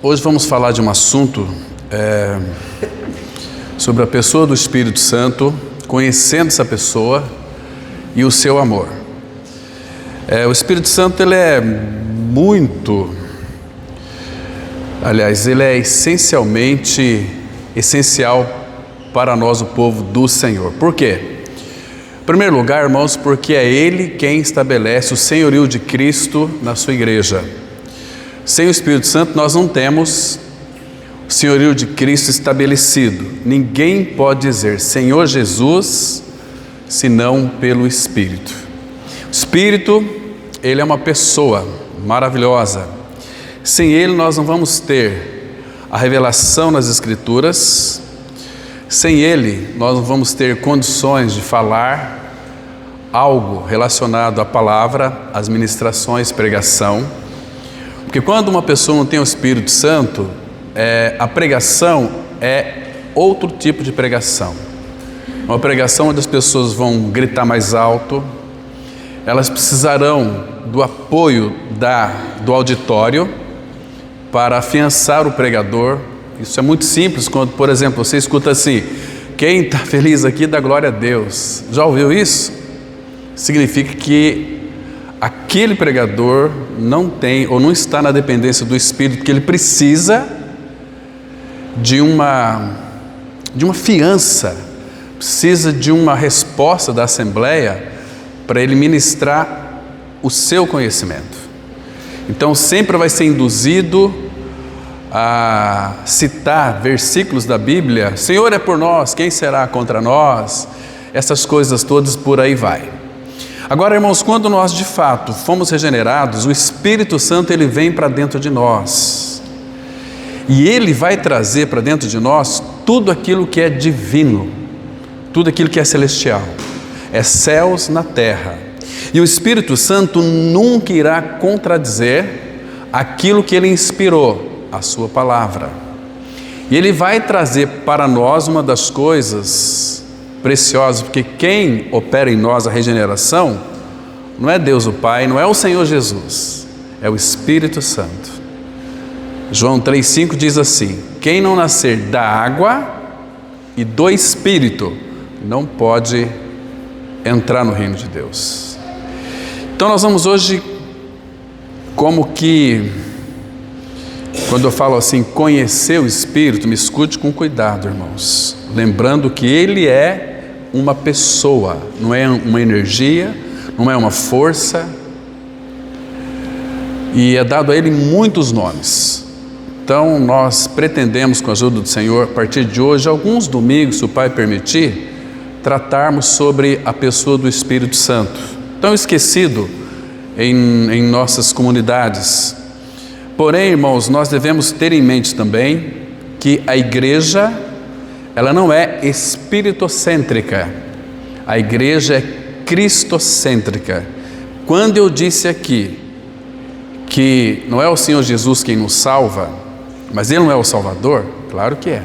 Hoje vamos falar de um assunto sobre a pessoa do Espírito Santo, conhecendo essa pessoa e o seu amor. O Espírito Santo, ele é essencial para nós, o povo do Senhor. Por quê? Em primeiro lugar, irmãos, porque é Ele quem estabelece o senhorio de Cristo na sua igreja. Sem o Espírito Santo, nós não temos o senhorio de Cristo estabelecido. Ninguém pode dizer Senhor Jesus, senão pelo Espírito. O Espírito, Ele é uma pessoa maravilhosa. Sem Ele, nós não vamos ter a revelação nas Escrituras. Sem Ele, nós não vamos ter condições de falar algo relacionado à palavra, às ministrações, pregação. Porque quando uma pessoa não tem o Espírito Santo, a pregação é outro tipo de pregação. Uma pregação onde as pessoas vão gritar mais alto, elas precisarão do apoio do auditório para afiançar o pregador. Isso é muito simples quando, por exemplo, você escuta assim: quem está feliz aqui dá glória a Deus. Já ouviu isso? Significa que aquele pregador não tem ou não está na dependência do Espírito, que ele precisa de uma fiança, precisa de uma resposta da Assembleia para ele ministrar o seu conhecimento. Então sempre vai ser induzido a citar versículos da Bíblia: Senhor é por nós, quem será contra nós? Essas coisas todas, por aí vai. Agora, irmãos, quando nós de fato fomos regenerados, o Espírito Santo, ele vem para dentro de nós. E ele vai trazer para dentro de nós tudo aquilo que é divino, tudo aquilo que é celestial. É céus na terra. E o Espírito Santo nunca irá contradizer aquilo que ele inspirou, a sua palavra. E ele vai trazer para nós uma das coisas preciosas, porque quem opera em nós a regeneração não é Deus o Pai, não é o Senhor Jesus, é o Espírito Santo. João 3,5 diz assim: quem não nascer da água e do Espírito não pode entrar no reino de Deus. Então nós vamos hoje, quando eu falo assim, conhecer o Espírito, me escute com cuidado, irmãos. Lembrando que Ele é uma pessoa, não é uma energia, não é uma força. E é dado a Ele muitos nomes. Então nós pretendemos, com a ajuda do Senhor, a partir de hoje, alguns domingos, se o Pai permitir, tratarmos sobre a pessoa do Espírito Santo, tão esquecido em nossas comunidades. Porém, irmãos, nós devemos ter em mente também que a igreja, ela não é espiritocêntrica, a igreja é cristocêntrica. Quando eu disse aqui que não é o Senhor Jesus quem nos salva, mas Ele não é o Salvador, claro que é,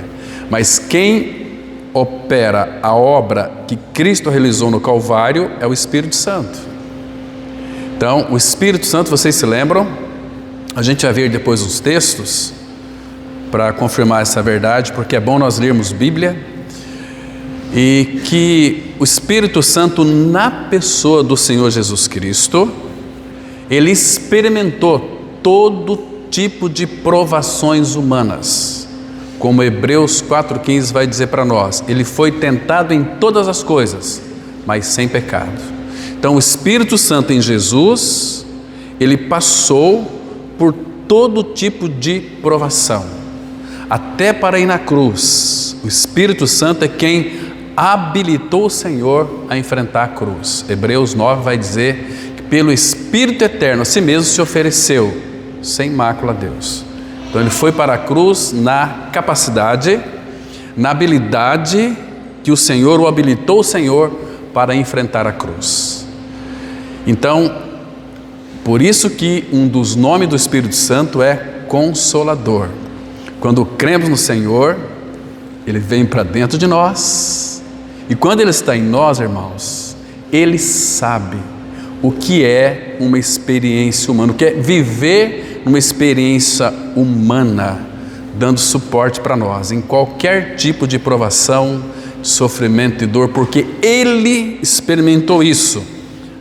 mas quem opera a obra que Cristo realizou no Calvário é o Espírito Santo. Então, o Espírito Santo, vocês se lembram? A gente vai ver depois os textos para confirmar essa verdade, porque é bom nós lermos Bíblia. E que o Espírito Santo, na pessoa do Senhor Jesus Cristo, Ele experimentou todo tipo de provações humanas. Como Hebreus 4,15 vai dizer para nós: Ele foi tentado em todas as coisas, mas sem pecado. Então o Espírito Santo em Jesus, Ele passou por todo tipo de provação, até para ir na cruz. O Espírito Santo é quem habilitou o Senhor a enfrentar a cruz. Hebreus 9 vai dizer que pelo Espírito eterno a si mesmo se ofereceu sem mácula a Deus. Então ele foi para a cruz na capacidade, na habilidade que o Senhor o habilitou, o Senhor, para enfrentar a cruz. Então, por isso que um dos nomes do Espírito Santo é Consolador. Quando cremos no Senhor, Ele vem para dentro de nós. E quando Ele está em nós, irmãos, Ele sabe o que é uma experiência humana, o que é viver numa experiência humana, dando suporte para nós, em qualquer tipo de provação, sofrimento e dor, porque Ele experimentou isso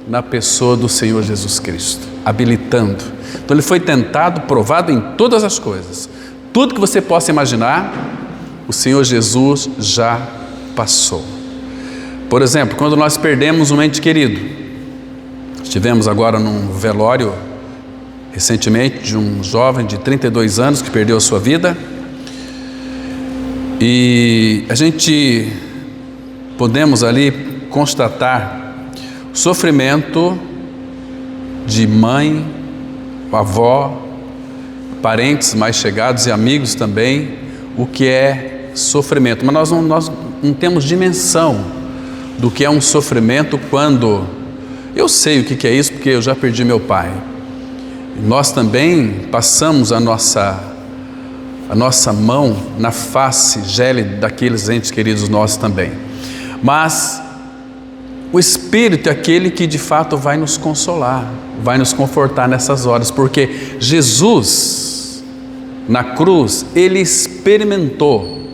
na pessoa do Senhor Jesus Cristo, habilitando. Então Ele foi tentado, provado em todas as coisas. Tudo que você possa imaginar, o Senhor Jesus já passou. Por exemplo, quando nós perdemos um ente querido, estivemos agora num velório recentemente de um jovem de 32 anos que perdeu a sua vida, e a gente podemos ali constatar o sofrimento de mãe, avó, parentes mais chegados e amigos também, o que é sofrimento. Mas nós não temos dimensão do que é um sofrimento quando... Eu sei o que é isso, porque eu já perdi meu pai. Nós também passamos a nossa mão na face gélida daqueles entes queridos nossos também. Mas o Espírito é aquele que de fato vai nos consolar, vai nos confortar nessas horas, porque Jesus, na cruz, Ele experimentou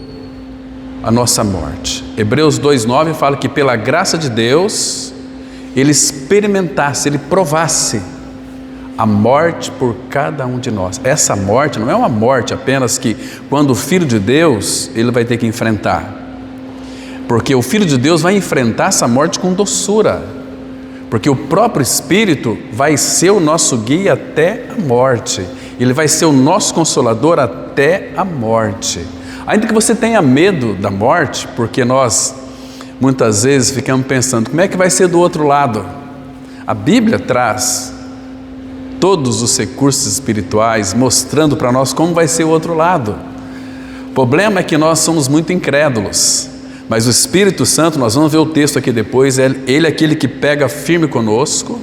a nossa morte. Hebreus 2,9 fala que pela graça de Deus, Ele experimentasse, Ele provasse a morte por cada um de nós. Essa morte não é uma morte apenas que quando o Filho de Deus, Ele vai ter que enfrentar. Porque o Filho de Deus vai enfrentar essa morte com doçura. Porque o próprio Espírito vai ser o nosso guia até a morte. Ele vai ser o nosso consolador até a morte. Ainda que você tenha medo da morte, porque nós muitas vezes ficamos pensando, como é que vai ser do outro lado? A Bíblia traz todos os recursos espirituais, mostrando para nós como vai ser o outro lado. O problema é que nós somos muito incrédulos, mas o Espírito Santo, nós vamos ver o texto aqui depois, Ele é aquele que pega firme conosco.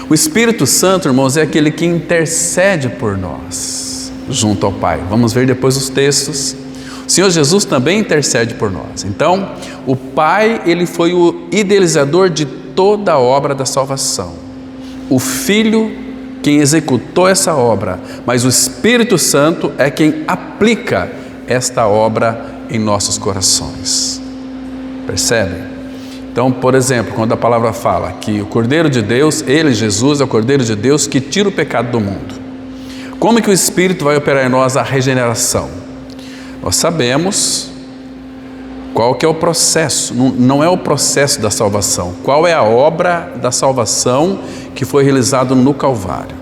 O Espírito Santo, irmãos, é aquele que intercede por nós, junto ao Pai. Vamos ver depois os textos. O Senhor Jesus também intercede por nós. Então, o Pai, Ele foi o idealizador de toda a obra da salvação. O Filho, quem executou essa obra, mas o Espírito Santo é quem aplica esta obra em nossos corações. Percebe? Então, por exemplo, quando a palavra fala que o Cordeiro de Deus, Ele, Jesus, é o Cordeiro de Deus que tira o pecado do mundo. Como que o Espírito vai operar em nós a regeneração? Nós sabemos qual que é o processo, não é o processo da salvação. Qual é a obra da salvação que foi realizado no Calvário?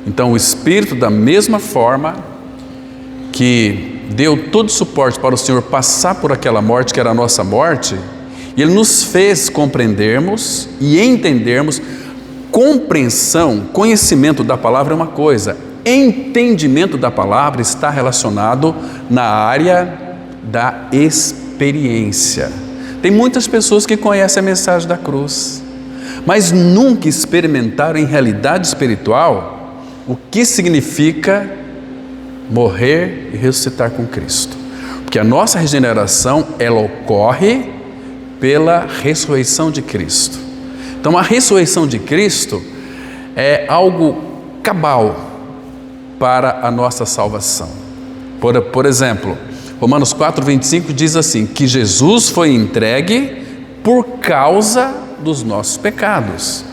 Então o Espírito, da mesma forma que deu todo o suporte para o Senhor passar por aquela morte que era a nossa morte, Ele nos fez compreendermos e entendermos. Compreensão, conhecimento da palavra é uma coisa, entendimento da palavra está relacionado na área da experiência. Tem muitas pessoas que conhecem a mensagem da cruz, mas nunca experimentaram em realidade espiritual o que significa morrer e ressuscitar com Cristo. Porque a nossa regeneração, ela ocorre pela ressurreição de Cristo. Então a ressurreição de Cristo é algo cabal para a nossa salvação. Por exemplo, Romanos 4,25 diz assim, que Jesus foi entregue por causa dos nossos pecados.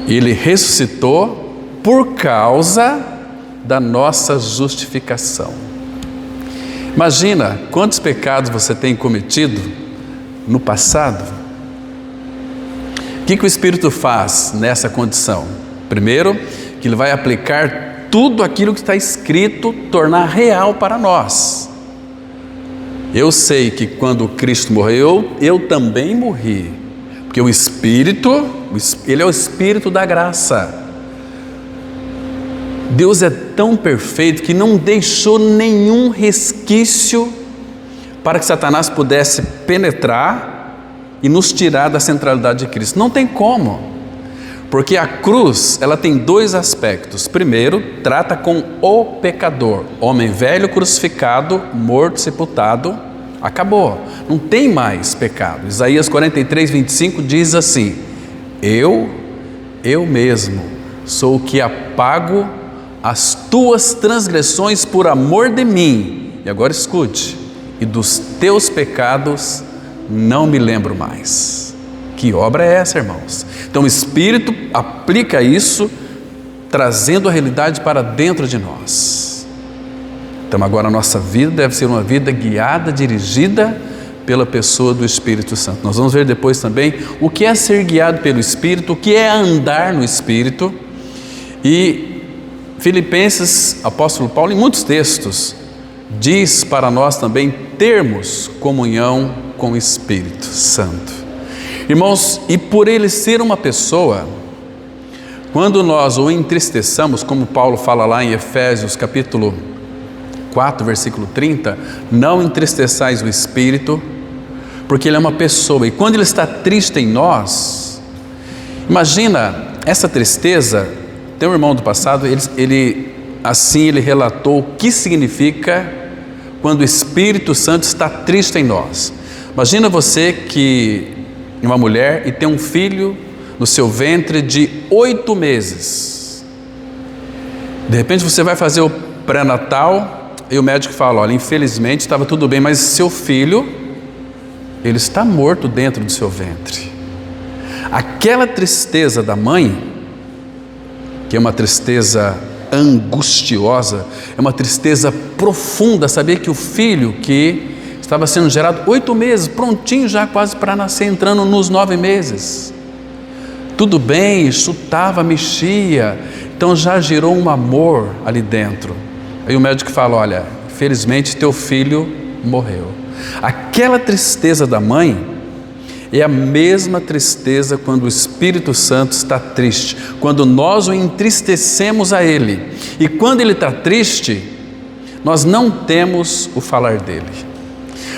Ele ressuscitou por causa da nossa justificação. Imagina quantos pecados você tem cometido no passado. O que o Espírito faz nessa condição? Primeiro, que Ele vai aplicar tudo aquilo que está escrito, tornar real para nós. Eu sei que quando Cristo morreu, eu também morri, porque o Espírito, Ele é o Espírito da graça. Deus é tão perfeito que não deixou nenhum resquício para que Satanás pudesse penetrar e nos tirar da centralidade de Cristo. Não tem como, porque a cruz, ela tem dois aspectos. Primeiro, trata com o pecador, homem velho crucificado, morto, sepultado, acabou, não tem mais pecado. Isaías 43:25 diz assim, eu mesmo sou o que apago as tuas transgressões por amor de mim, e agora escute, e dos teus pecados não me lembro mais. Que obra é essa, irmãos? Então o Espírito aplica isso, trazendo a realidade para dentro de nós. Então agora a nossa vida deve ser uma vida guiada, dirigida pela pessoa do Espírito Santo. Nós vamos ver depois também o que é ser guiado pelo Espírito, o que é andar no Espírito. E Filipenses, apóstolo Paulo, em muitos textos, diz para nós também termos comunhão com o Espírito Santo. Irmãos, e por ele ser uma pessoa, quando nós o entristeçamos, como Paulo fala lá em Efésios capítulo 4, versículo 30, não entristeçais o Espírito, porque ele é uma pessoa, e quando ele está triste em nós, imagina essa tristeza. Tem um irmão do passado, ele relatou o que significa quando o Espírito Santo está triste em nós. Imagina você que é uma mulher e tem um filho no seu ventre de 8 meses. De repente você vai fazer o pré-natal e o médico fala: olha, infelizmente estava tudo bem, mas seu filho, ele está morto dentro do seu ventre. Aquela tristeza da mãe, que é uma tristeza angustiosa, é uma tristeza profunda, saber que o filho que estava sendo gerado 8 meses, prontinho já quase para nascer, entrando nos 9 meses. Tudo bem, chutava, mexia, então já gerou um amor ali dentro. Aí o médico fala: olha, felizmente teu filho morreu. Aquela tristeza da mãe é a mesma tristeza quando o Espírito Santo está triste, quando nós o entristecemos a Ele. E quando Ele está triste, nós não temos o falar dEle.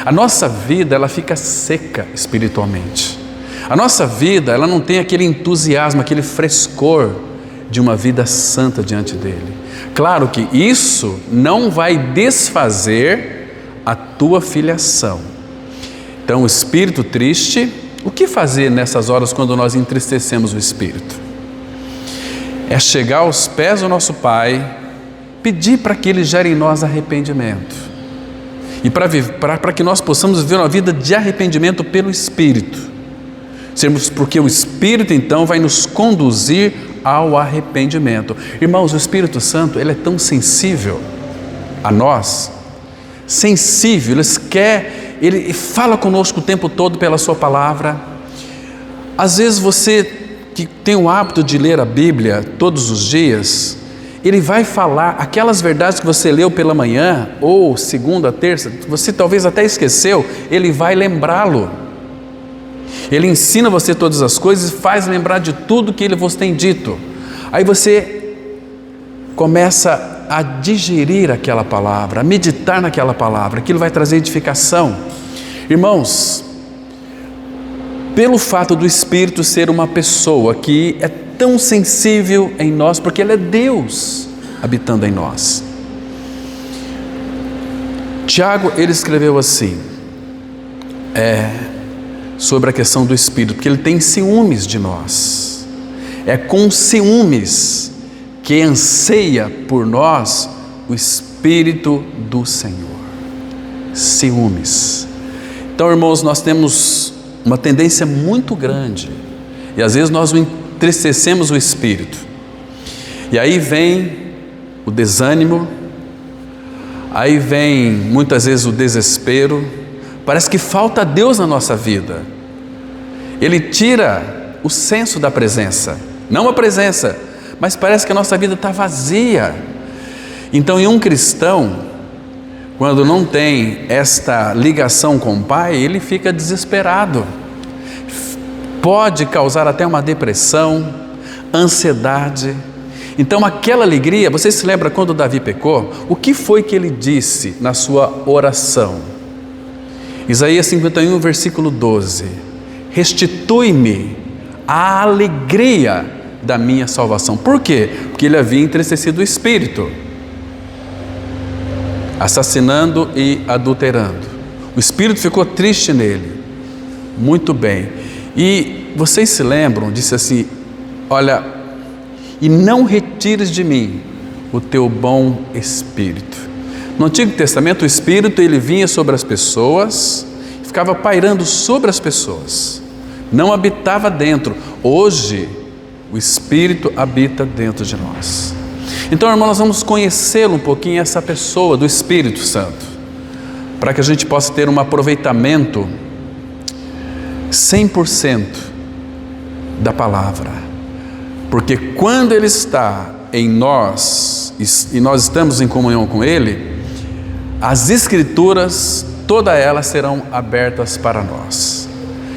A nossa vida, ela fica seca espiritualmente. A nossa vida, ela não tem aquele entusiasmo, aquele frescor de uma vida santa diante dEle. Claro que isso não vai desfazer a tua filiação. Então, o espírito triste, o que fazer nessas horas quando nós entristecemos o Espírito? É chegar aos pés do nosso Pai, pedir para que Ele gere em nós arrependimento. E para que nós possamos viver uma vida de arrependimento pelo Espírito. Porque o Espírito então vai nos conduzir ao arrependimento. Irmãos, o Espírito Santo, ele é tão sensível a nós, sensível, ele fala conosco o tempo todo pela sua palavra. Às vezes você que tem o hábito de ler a Bíblia todos os dias, ele vai falar aquelas verdades que você leu pela manhã, ou segunda, terça, você talvez até esqueceu, ele vai lembrá-lo. Ele ensina você todas as coisas e faz lembrar de tudo que ele vos tem dito. Aí você começa a digerir aquela palavra, a meditar naquela palavra, aquilo vai trazer edificação. Irmãos, pelo fato do Espírito ser uma pessoa que é tão sensível em nós, porque Ele é Deus habitando em nós. Tiago, ele escreveu assim, sobre a questão do Espírito, porque ele tem ciúmes de nós. É com ciúmes que anseia por nós o Espírito do Senhor. Ciúmes. Então, irmãos, nós temos uma tendência muito grande, e às vezes nós entristecemos o Espírito, e aí vem o desânimo, aí vem muitas vezes o desespero. Parece que falta Deus na nossa vida. Ele tira o senso da presença, não a presença, mas parece que a nossa vida está vazia. Então, em um cristão, quando não tem esta ligação com o Pai, ele fica desesperado. Pode causar até uma depressão, ansiedade. Então, aquela alegria, você se lembra quando Davi pecou? O que foi que ele disse na sua oração? Isaías 51, versículo 12: restitui-me a alegria da minha salvação. Por quê? Porque ele havia entristecido o Espírito, assassinando e adulterando. O Espírito ficou triste nele. Muito bem. E vocês se lembram, disse assim: olha, e não retires de mim o teu bom Espírito. No Antigo Testamento, o Espírito ele vinha sobre as pessoas, ficava pairando sobre as pessoas, não habitava dentro. Hoje, o Espírito habita dentro de nós. Então, irmão, nós vamos conhecê-lo um pouquinho, essa pessoa do Espírito Santo, para que a gente possa ter um aproveitamento 100% da palavra. Porque quando Ele está em nós e nós estamos em comunhão com Ele, as Escrituras, todas elas serão abertas para nós.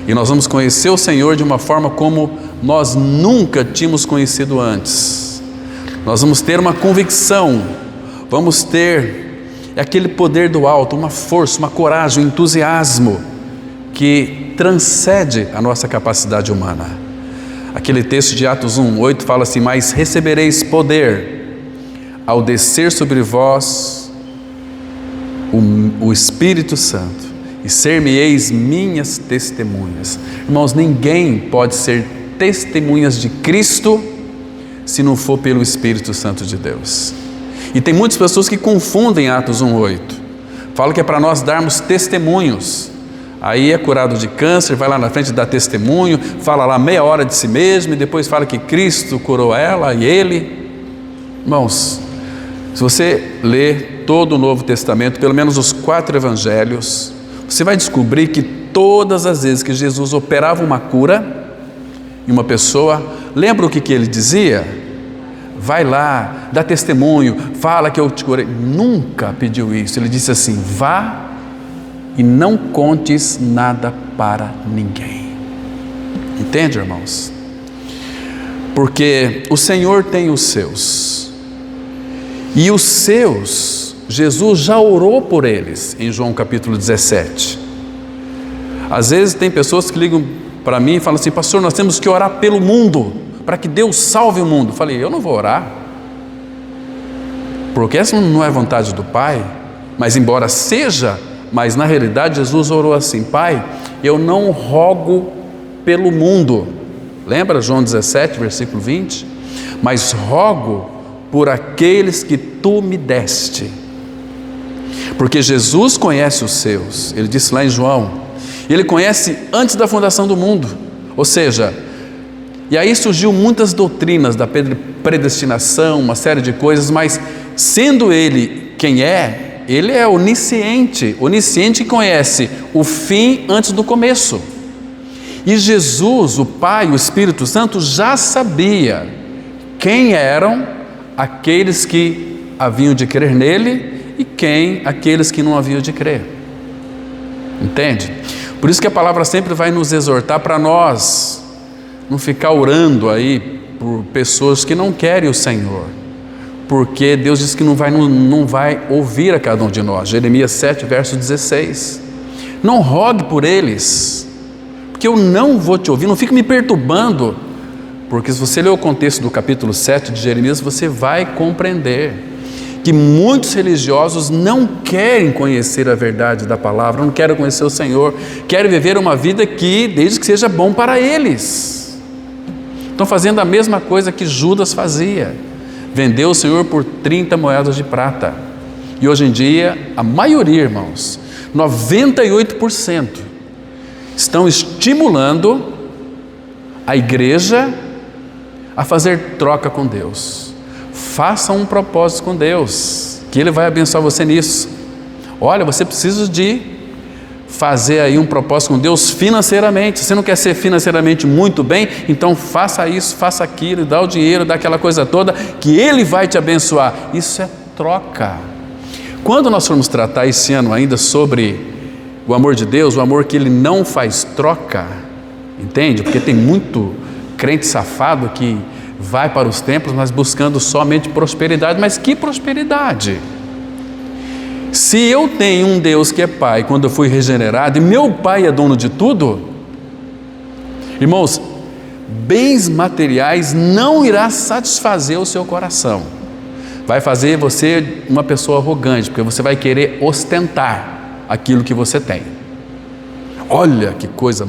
E nós vamos conhecer o Senhor de uma forma como nós nunca tínhamos conhecido antes. Nós vamos ter uma convicção, vamos ter aquele poder do alto, uma força, uma coragem, um entusiasmo que transcende a nossa capacidade humana. Aquele texto de Atos 1:8 fala assim: mas recebereis poder ao descer sobre vós o Espírito Santo, e ser-me-eis minhas testemunhas. Irmãos, ninguém pode ser testemunhas de Cristo se não for pelo Espírito Santo de Deus. E tem muitas pessoas que confundem Atos 1:8. Falam que é para nós darmos testemunhos. Aí é curado de câncer, vai lá na frente dar testemunho, fala lá meia hora de si mesmo e depois fala que Cristo curou ela e ele. Irmãos, se você ler todo o Novo Testamento, pelo menos os 4 evangelhos, você vai descobrir que todas as vezes que Jesus operava uma cura em uma pessoa, lembra o que ele dizia? Vai lá, dá testemunho, fala que eu te curei. Nunca pediu isso. Ele disse assim: vá e não contes nada para ninguém. Entende, irmãos? Porque o Senhor tem os seus, e os seus, Jesus já orou por eles em João capítulo 17. Às vezes tem pessoas que ligam para mim e falam assim: pastor, nós temos que orar pelo mundo, para que Deus salve o mundo. Eu falei: eu não vou orar, porque essa não é vontade do Pai. Mas embora seja, mas na realidade Jesus orou assim: Pai, eu não rogo pelo mundo. Lembra João 17, versículo 20? Mas rogo por aqueles que tu me deste. Porque Jesus conhece os seus. Ele disse lá em João, ele conhece antes da fundação do mundo. Ou seja, e aí surgiu muitas doutrinas da predestinação, uma série de coisas, mas sendo ele quem é, ele é onisciente que conhece o fim antes do começo. E Jesus, o Pai, o Espírito Santo, já sabia quem eram aqueles que haviam de crer nele e quem aqueles que não haviam de crer. Entende? Por isso que a palavra sempre vai nos exortar para nós não ficar orando aí por pessoas que não querem o Senhor, porque Deus diz que não vai ouvir a cada um de nós. Jeremias 7, verso 16. Não rogue por eles, porque eu não vou te ouvir. Não fique me perturbando, porque se você ler o contexto do capítulo 7 de Jeremias, você vai compreender que muitos religiosos não querem conhecer a verdade da palavra, não querem conhecer o Senhor, querem viver uma vida que, desde que seja bom para eles. Estão fazendo a mesma coisa que Judas fazia. Vendeu o Senhor por 30 moedas de prata. E hoje em dia, a maioria, irmãos, 98%, estão estimulando a igreja a fazer troca com Deus. Faça um propósito com Deus, que Ele vai abençoar você nisso. Olha, você precisa de fazer aí um propósito com Deus financeiramente. Se você não quer ser financeiramente muito bem, então faça isso, faça aquilo, dá o dinheiro, dá aquela coisa toda, que Ele vai te abençoar. Isso é troca. Quando nós formos tratar esse ano ainda sobre o amor de Deus, o amor que Ele não faz troca, entende? Porque tem muito crente safado que vai para os templos, mas buscando somente prosperidade. Mas que prosperidade? Se eu tenho um Deus que é Pai, quando eu fui regenerado, e meu Pai é dono de tudo, irmãos, bens materiais não irá satisfazer o seu coração. Vai fazer você uma pessoa arrogante, porque você vai querer ostentar aquilo que você tem. Olha que coisa,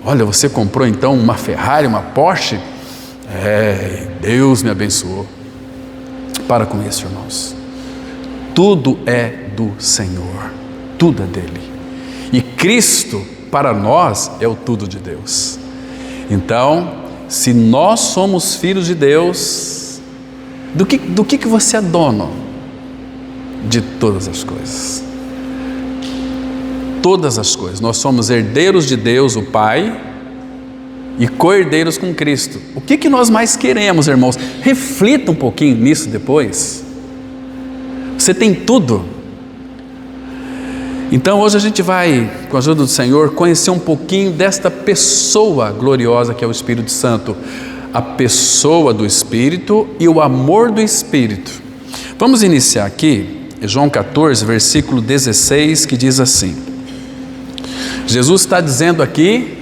olha, você comprou então uma Ferrari, uma Porsche? Deus me abençoou. Para com isso, irmãos. Tudo é do Senhor, tudo é dele. E Cristo, para nós, é o tudo de Deus. Então, se nós somos filhos de Deus, do que você é dono? De todas as coisas. Todas as coisas. Nós somos herdeiros de Deus, o Pai, e co-herdeiros com Cristo. O que nós mais queremos, irmãos? Reflita um pouquinho nisso depois. Você tem tudo. Então hoje a gente vai, com a ajuda do Senhor, conhecer um pouquinho desta pessoa gloriosa que é o Espírito Santo. A pessoa do Espírito e o amor do Espírito. Vamos iniciar aqui, João 14, versículo 16, que diz assim. Jesus está dizendo aqui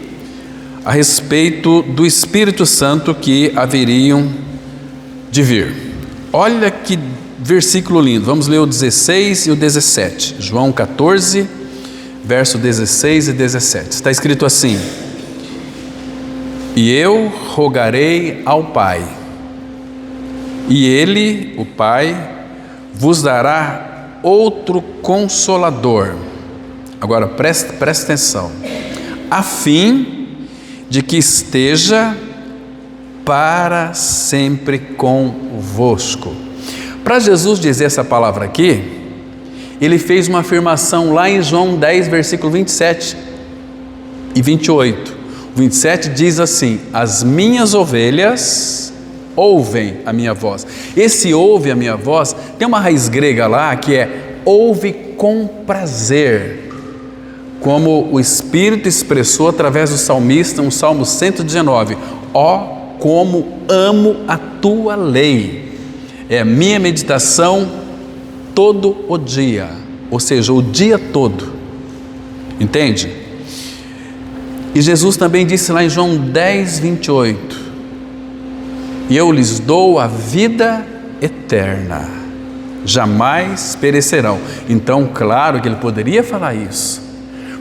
a respeito do Espírito Santo que haveriam de vir. Olha que versículo lindo, vamos ler o 16 e o 17, João 14, verso 16 e 17, está escrito assim: e eu rogarei ao Pai, e Ele, o Pai, vos dará outro Consolador, agora presta atenção, a fim de que esteja para sempre convosco. Para Jesus dizer essa palavra aqui, ele fez uma afirmação lá em João 10, versículo 27 e 28. O 27 diz assim: as minhas ovelhas ouvem a minha voz. Esse ouve a minha voz, tem uma raiz grega lá que é ouve com prazer, como o Espírito expressou através do salmista, no Salmo 119, ó, como amo a tua lei, é a minha meditação todo o dia, ou seja, o dia todo, entende? E Jesus também disse lá em João 10, 28, e eu lhes dou a vida eterna, jamais perecerão. Então, claro que ele poderia falar isso,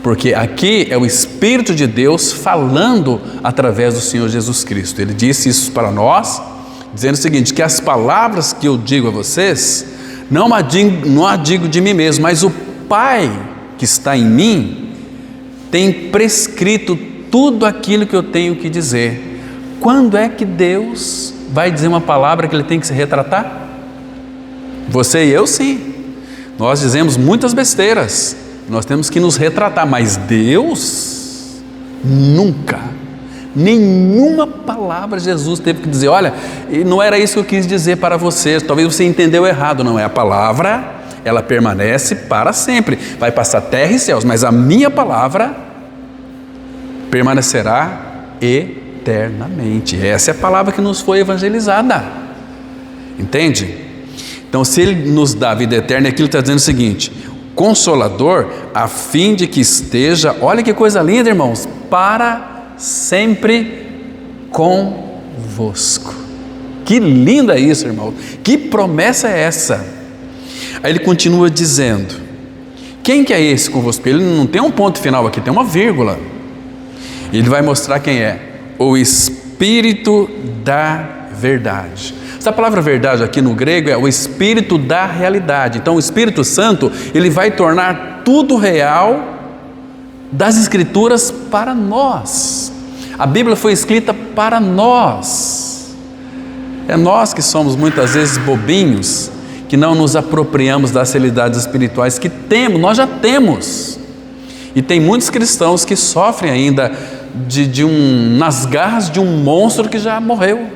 porque aqui é o Espírito de Deus falando através do Senhor Jesus Cristo. Ele disse isso para nós, dizendo o seguinte, que as palavras que eu digo a vocês, não a digo de mim mesmo, mas o Pai que está em mim, tem prescrito tudo aquilo que eu tenho que dizer. Quando é que Deus vai dizer uma palavra que ele tem que se retratar? Você e eu sim, nós dizemos muitas besteiras, nós temos que nos retratar, mas Deus nunca, nenhuma palavra Jesus teve que dizer, olha, não era isso que eu quis dizer para você, talvez você entendeu errado. Não é, a palavra, ela permanece para sempre, vai passar terra e céus, mas a minha palavra permanecerá eternamente. Essa é a palavra que nos foi evangelizada, entende? Então, se Ele nos dá a vida eterna, aquilo está dizendo o seguinte: Consolador, a fim de que esteja, olha que coisa linda, irmãos, para sempre convosco. Que lindo é isso, irmão, que promessa é essa? Aí ele continua dizendo, quem que é esse convosco? Ele não tem um ponto final aqui, tem uma vírgula. Ele vai mostrar quem é: o Espírito da verdade. Essa palavra verdade aqui no grego é o Espírito da realidade. Então o Espírito Santo, ele vai tornar tudo real das Escrituras para nós. A Bíblia foi escrita para nós. É nós que somos muitas vezes bobinhos, que não nos apropriamos das realidades espirituais que temos, nós já temos. E tem muitos cristãos que sofrem ainda nas garras de um monstro que já morreu.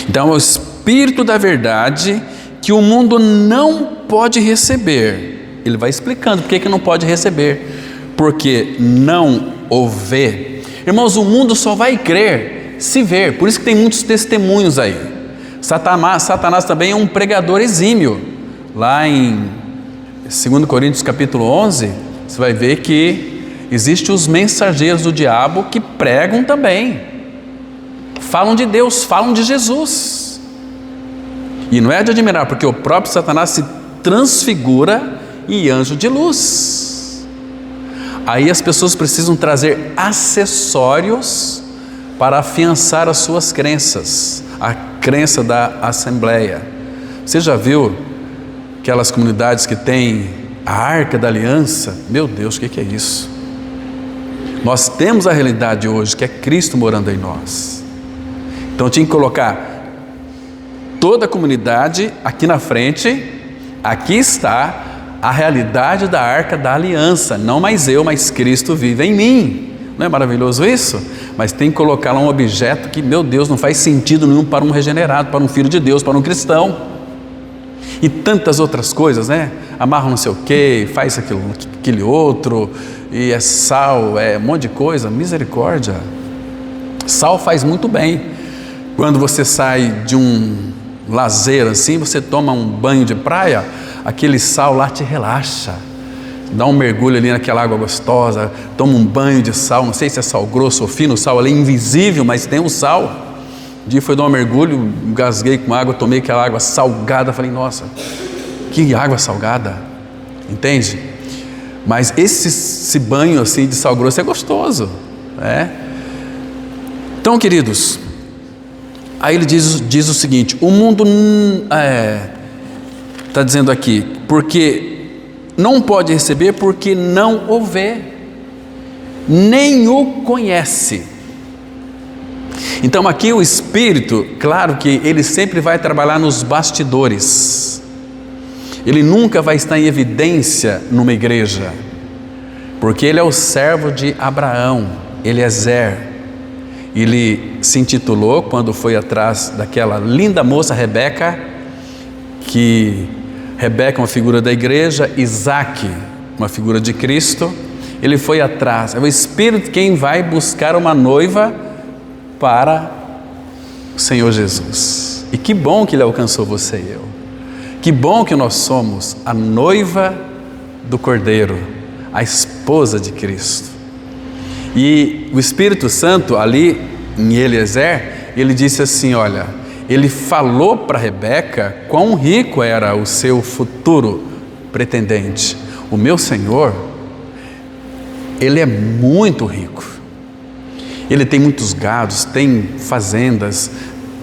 Então, é o Espírito da verdade que o mundo não pode receber. Ele vai explicando por que não pode receber. Porque não o vê. Irmãos, o mundo só vai crer se ver. Por isso que tem muitos testemunhos aí. Satanás também é um pregador exímio. Lá em 2 Coríntios capítulo 11, você vai ver que existem os mensageiros do diabo que pregam também. Falam de Deus, falam de Jesus. E não é de admirar, porque o próprio Satanás se transfigura em anjo de luz. Aí as pessoas precisam trazer acessórios para afiançar as suas crenças. A crença da Assembleia, Você já viu aquelas comunidades que tem a Arca da Aliança? Meu Deus, o que é isso? Nós temos a realidade hoje, que é Cristo morando em nós. Então tinha que colocar toda a comunidade aqui na frente. Aqui está a realidade da Arca da Aliança. Não mais eu, mas Cristo vive em mim. Não é maravilhoso isso? Mas tem que colocar lá um objeto que, meu Deus, não faz sentido nenhum para um regenerado, para um filho de Deus, para um cristão. E tantas outras coisas, né? Amarra não sei o quê, faz aquele outro, e é sal, é um monte de coisa. Misericórdia. Sal faz muito bem. Quando você sai de um lazer assim, você toma um banho de praia, aquele sal lá te relaxa. Dá um mergulho ali naquela água gostosa, toma um banho de sal, não sei se é sal grosso ou fino, o sal ali é invisível, mas tem um sal. Um dia foi dar um mergulho, engasguei com água, tomei aquela água salgada, falei, nossa, que água salgada, entende? Mas esse banho assim de sal grosso é gostoso, né? Então, queridos, aí ele diz o seguinte, o mundo está dizendo aqui, porque não pode receber porque não o vê, nem o conhece. Então aqui o Espírito, claro que ele sempre vai trabalhar nos bastidores. Ele nunca vai estar em evidência numa igreja, porque ele é o servo de Abraão, Eliezer. Ele se intitulou, quando foi atrás daquela linda moça Rebeca, que Rebeca é uma figura da igreja, Isaac, uma figura de Cristo. Ele foi atrás, é o Espírito quem vai buscar uma noiva para o Senhor Jesus. E que bom que ele alcançou você e eu. Que bom que nós somos a noiva do Cordeiro, a esposa de Cristo. E o Espírito Santo ali em Eliezer, ele disse assim, olha, ele falou para Rebeca quão rico era o seu futuro pretendente. O meu Senhor, ele é muito rico. Ele tem muitos gados, tem fazendas,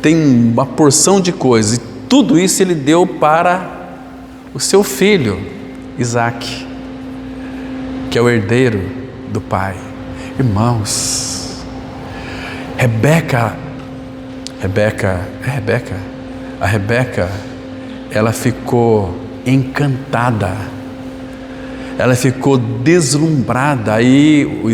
tem uma porção de coisas. E tudo isso ele deu para o seu filho, Isaac, que é o herdeiro do pai. Irmãos, a Rebeca, ela ficou encantada, ela ficou deslumbrada. Aí o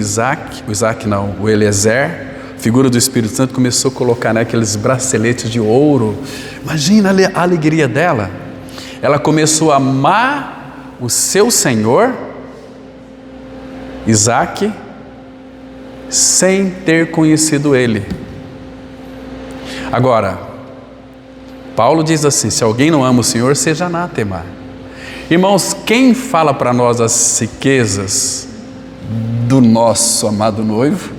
Eliezer, figura do Espírito Santo, começou a colocar aqueles braceletes de ouro. Imagina a alegria dela. Ela começou a amar o seu Senhor, Isaac, sem ter conhecido ele. Agora, Paulo diz assim, se alguém não ama o Senhor, seja anátema. Irmãos, quem fala para nós as riquezas do nosso amado noivo?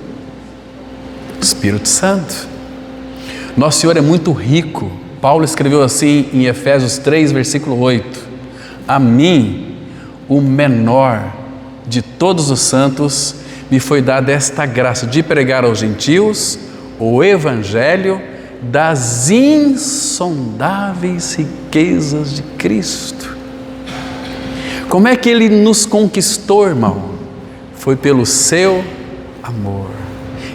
O Espírito Santo. Nosso Senhor é muito rico. Paulo escreveu assim em Efésios 3, versículo 8. A mim, o menor de todos os santos, me foi dada esta graça de pregar aos gentios o evangelho das insondáveis riquezas de Cristo. Como é que ele nos conquistou, irmão? Foi pelo seu amor.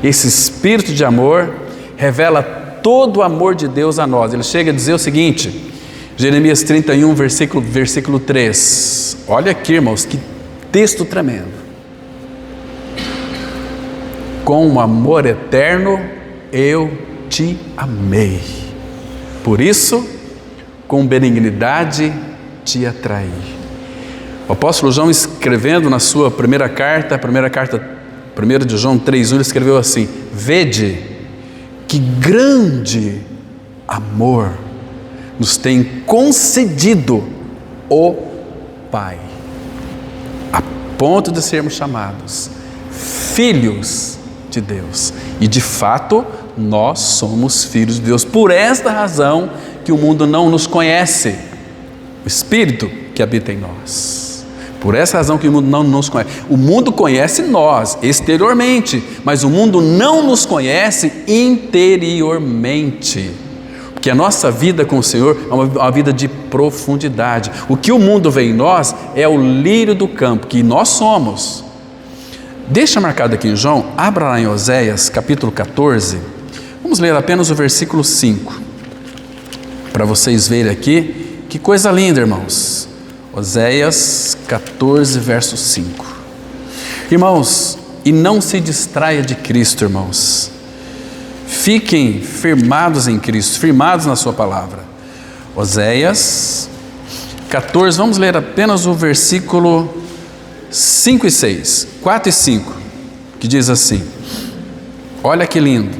Esse espírito de amor revela todo o amor de Deus a nós. Ele chega a dizer o seguinte, Jeremias 31, versículo 3. Olha aqui, irmãos, que texto tremendo. Com amor eterno eu te amei, por isso com benignidade te atraí. O apóstolo João, escrevendo na sua primeira carta 1 de João 3,1, ele escreveu assim, vede que grande amor nos tem concedido o Pai, a ponto de sermos chamados filhos de Deus. E de fato nós somos filhos de Deus. Por esta razão que o mundo não nos conhece, o Espírito que habita em nós. Por essa razão que o mundo não nos conhece. O mundo conhece nós exteriormente, mas o mundo não nos conhece interiormente, que a nossa vida com o Senhor é uma vida de profundidade. O que o mundo vê em nós é o lírio do campo, que nós somos. Deixa marcado aqui em João, abra lá em Oséias, capítulo 14, vamos ler apenas o versículo 5, para vocês verem aqui, que coisa linda, irmãos. Oséias 14, verso 5. Irmãos, e não se distraia de Cristo, irmãos. Fiquem firmados em Cristo, firmados na sua palavra. Oséias 14, vamos ler apenas o versículo 5 e 6, 4 e 5, que diz assim, olha que lindo: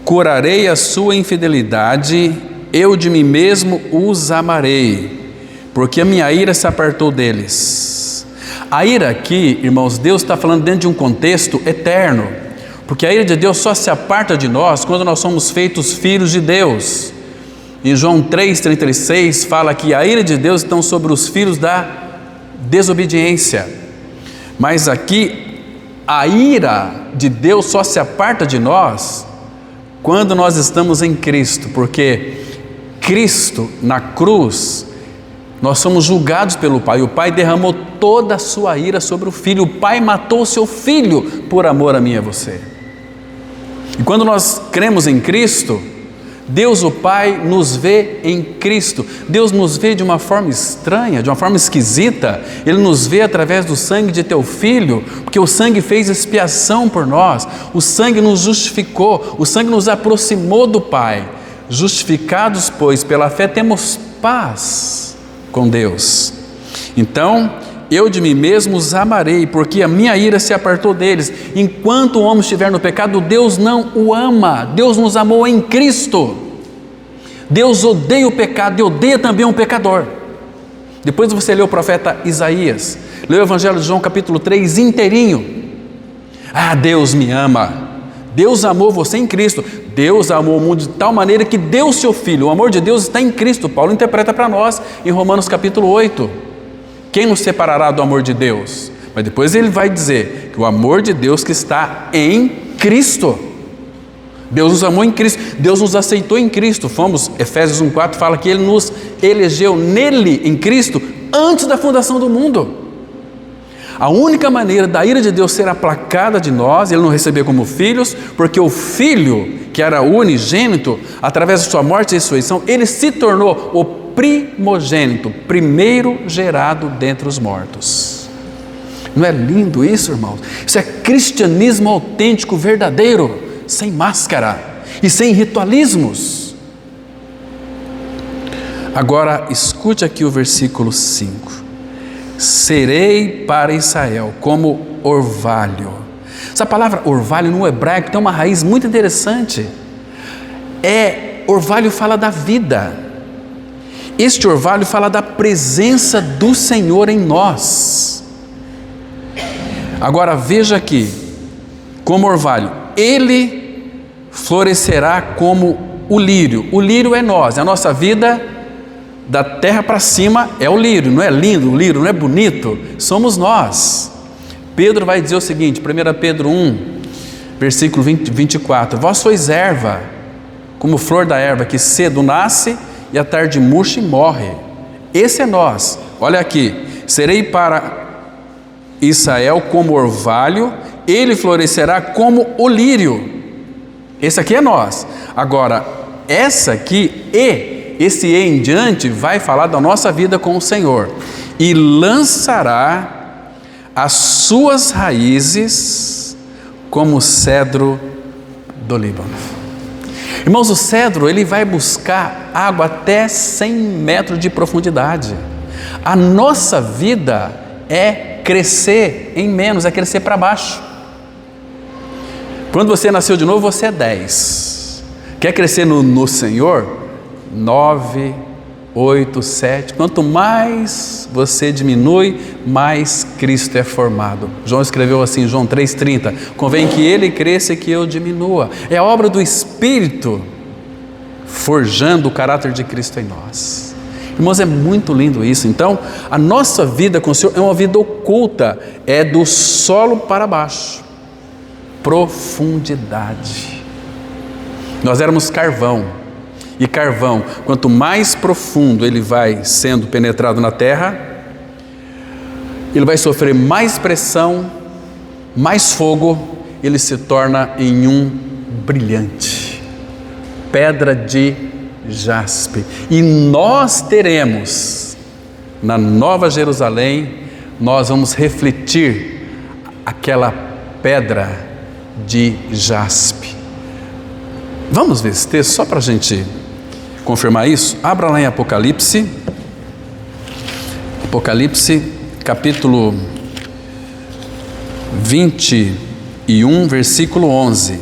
curarei a sua infidelidade, eu de mim mesmo os amarei, porque a minha ira se apartou deles. A ira aqui, irmãos, Deus está falando dentro de um contexto eterno, porque a ira de Deus só se aparta de nós quando nós somos feitos filhos de Deus. Em João 3,36 fala que a ira de Deus está sobre os filhos da desobediência. Mas aqui, a ira de Deus só se aparta de nós quando nós estamos em Cristo, porque Cristo na cruz, nós somos julgados pelo Pai. O Pai derramou toda a sua ira sobre o Filho. O Pai matou o seu Filho por amor a mim e a você. E quando nós cremos em Cristo, Deus o Pai nos vê em Cristo. Deus nos vê de uma forma estranha, de uma forma esquisita. Ele nos vê através do sangue de teu Filho, porque o sangue fez expiação por nós. O sangue nos justificou, o sangue nos aproximou do Pai. Justificados, pois, pela fé temos paz com Deus. Então, eu de mim mesmo os amarei, porque a minha ira se apartou deles. Enquanto o homem estiver no pecado, Deus não o ama. Deus nos amou em Cristo. Deus odeia o pecado e odeia também um pecador. Depois você lê o profeta Isaías, lê o Evangelho de João capítulo 3 inteirinho. Ah, Deus me ama. Deus amou você em Cristo. Deus amou o mundo de tal maneira que deu seu Filho. O amor de Deus está em Cristo. Paulo interpreta para nós em Romanos capítulo 8. Quem nos separará do amor de Deus? Mas depois ele vai dizer que o amor de Deus que está em Cristo. Deus nos amou em Cristo, Deus nos aceitou em Cristo. Efésios 1,4 fala que Ele nos elegeu nele, em Cristo, antes da fundação do mundo. A única maneira da ira de Deus ser aplacada de nós, Ele nos receber como filhos, porque o Filho, que era unigênito, através da sua morte e ressurreição, Ele se tornou o primogênito, primeiro gerado dentre os mortos. Não é lindo isso, irmãos? Isso é cristianismo autêntico, verdadeiro, sem máscara e sem ritualismos. Agora, escute aqui o versículo 5. Serei para Israel como orvalho. Essa palavra orvalho no hebraico tem uma raiz muito interessante. Orvalho fala da vida. Este orvalho fala da presença do Senhor em nós. Agora veja aqui, como orvalho, ele florescerá como o lírio. O lírio é nós, a nossa vida da terra para cima é o lírio. Não é lindo o lírio, não é bonito? Somos nós. Pedro vai dizer o seguinte, 1 Pedro 1, versículo 24, vós sois erva, como flor da erva, que cedo nasce e à tarde murcha e morre. Esse é nós. Olha aqui, serei para Israel como orvalho, ele florescerá como o lírio. Esse aqui é nós. Agora, esse em diante vai falar da nossa vida com o Senhor. E lançará as suas raízes como o cedro do Líbano. Irmãos, o cedro, ele vai buscar água até 100 metros de profundidade. A nossa vida é crescer em menos, é crescer para baixo. Quando você nasceu de novo, você é 10. Quer crescer no Senhor? 9, 8, 7. Quanto mais você diminui, mais Cristo é formado. João escreveu assim, João 3,30. Convém que ele cresça e que eu diminua. É a obra do Espírito forjando o caráter de Cristo em nós. Irmãos, é muito lindo isso. Então, a nossa vida com o Senhor é uma vida oculta. É do solo para baixo. Profundidade. Nós éramos carvão. e carvão, quanto mais profundo ele vai sendo penetrado na terra, ele vai sofrer mais pressão, mais fogo, ele se torna em um brilhante, pedra de jaspe. E nós teremos, na Nova Jerusalém, nós vamos refletir aquela pedra de jaspe. Vamos ver esse texto só para a gente confirmar isso? Abra lá em Apocalipse, capítulo 21, versículo 11.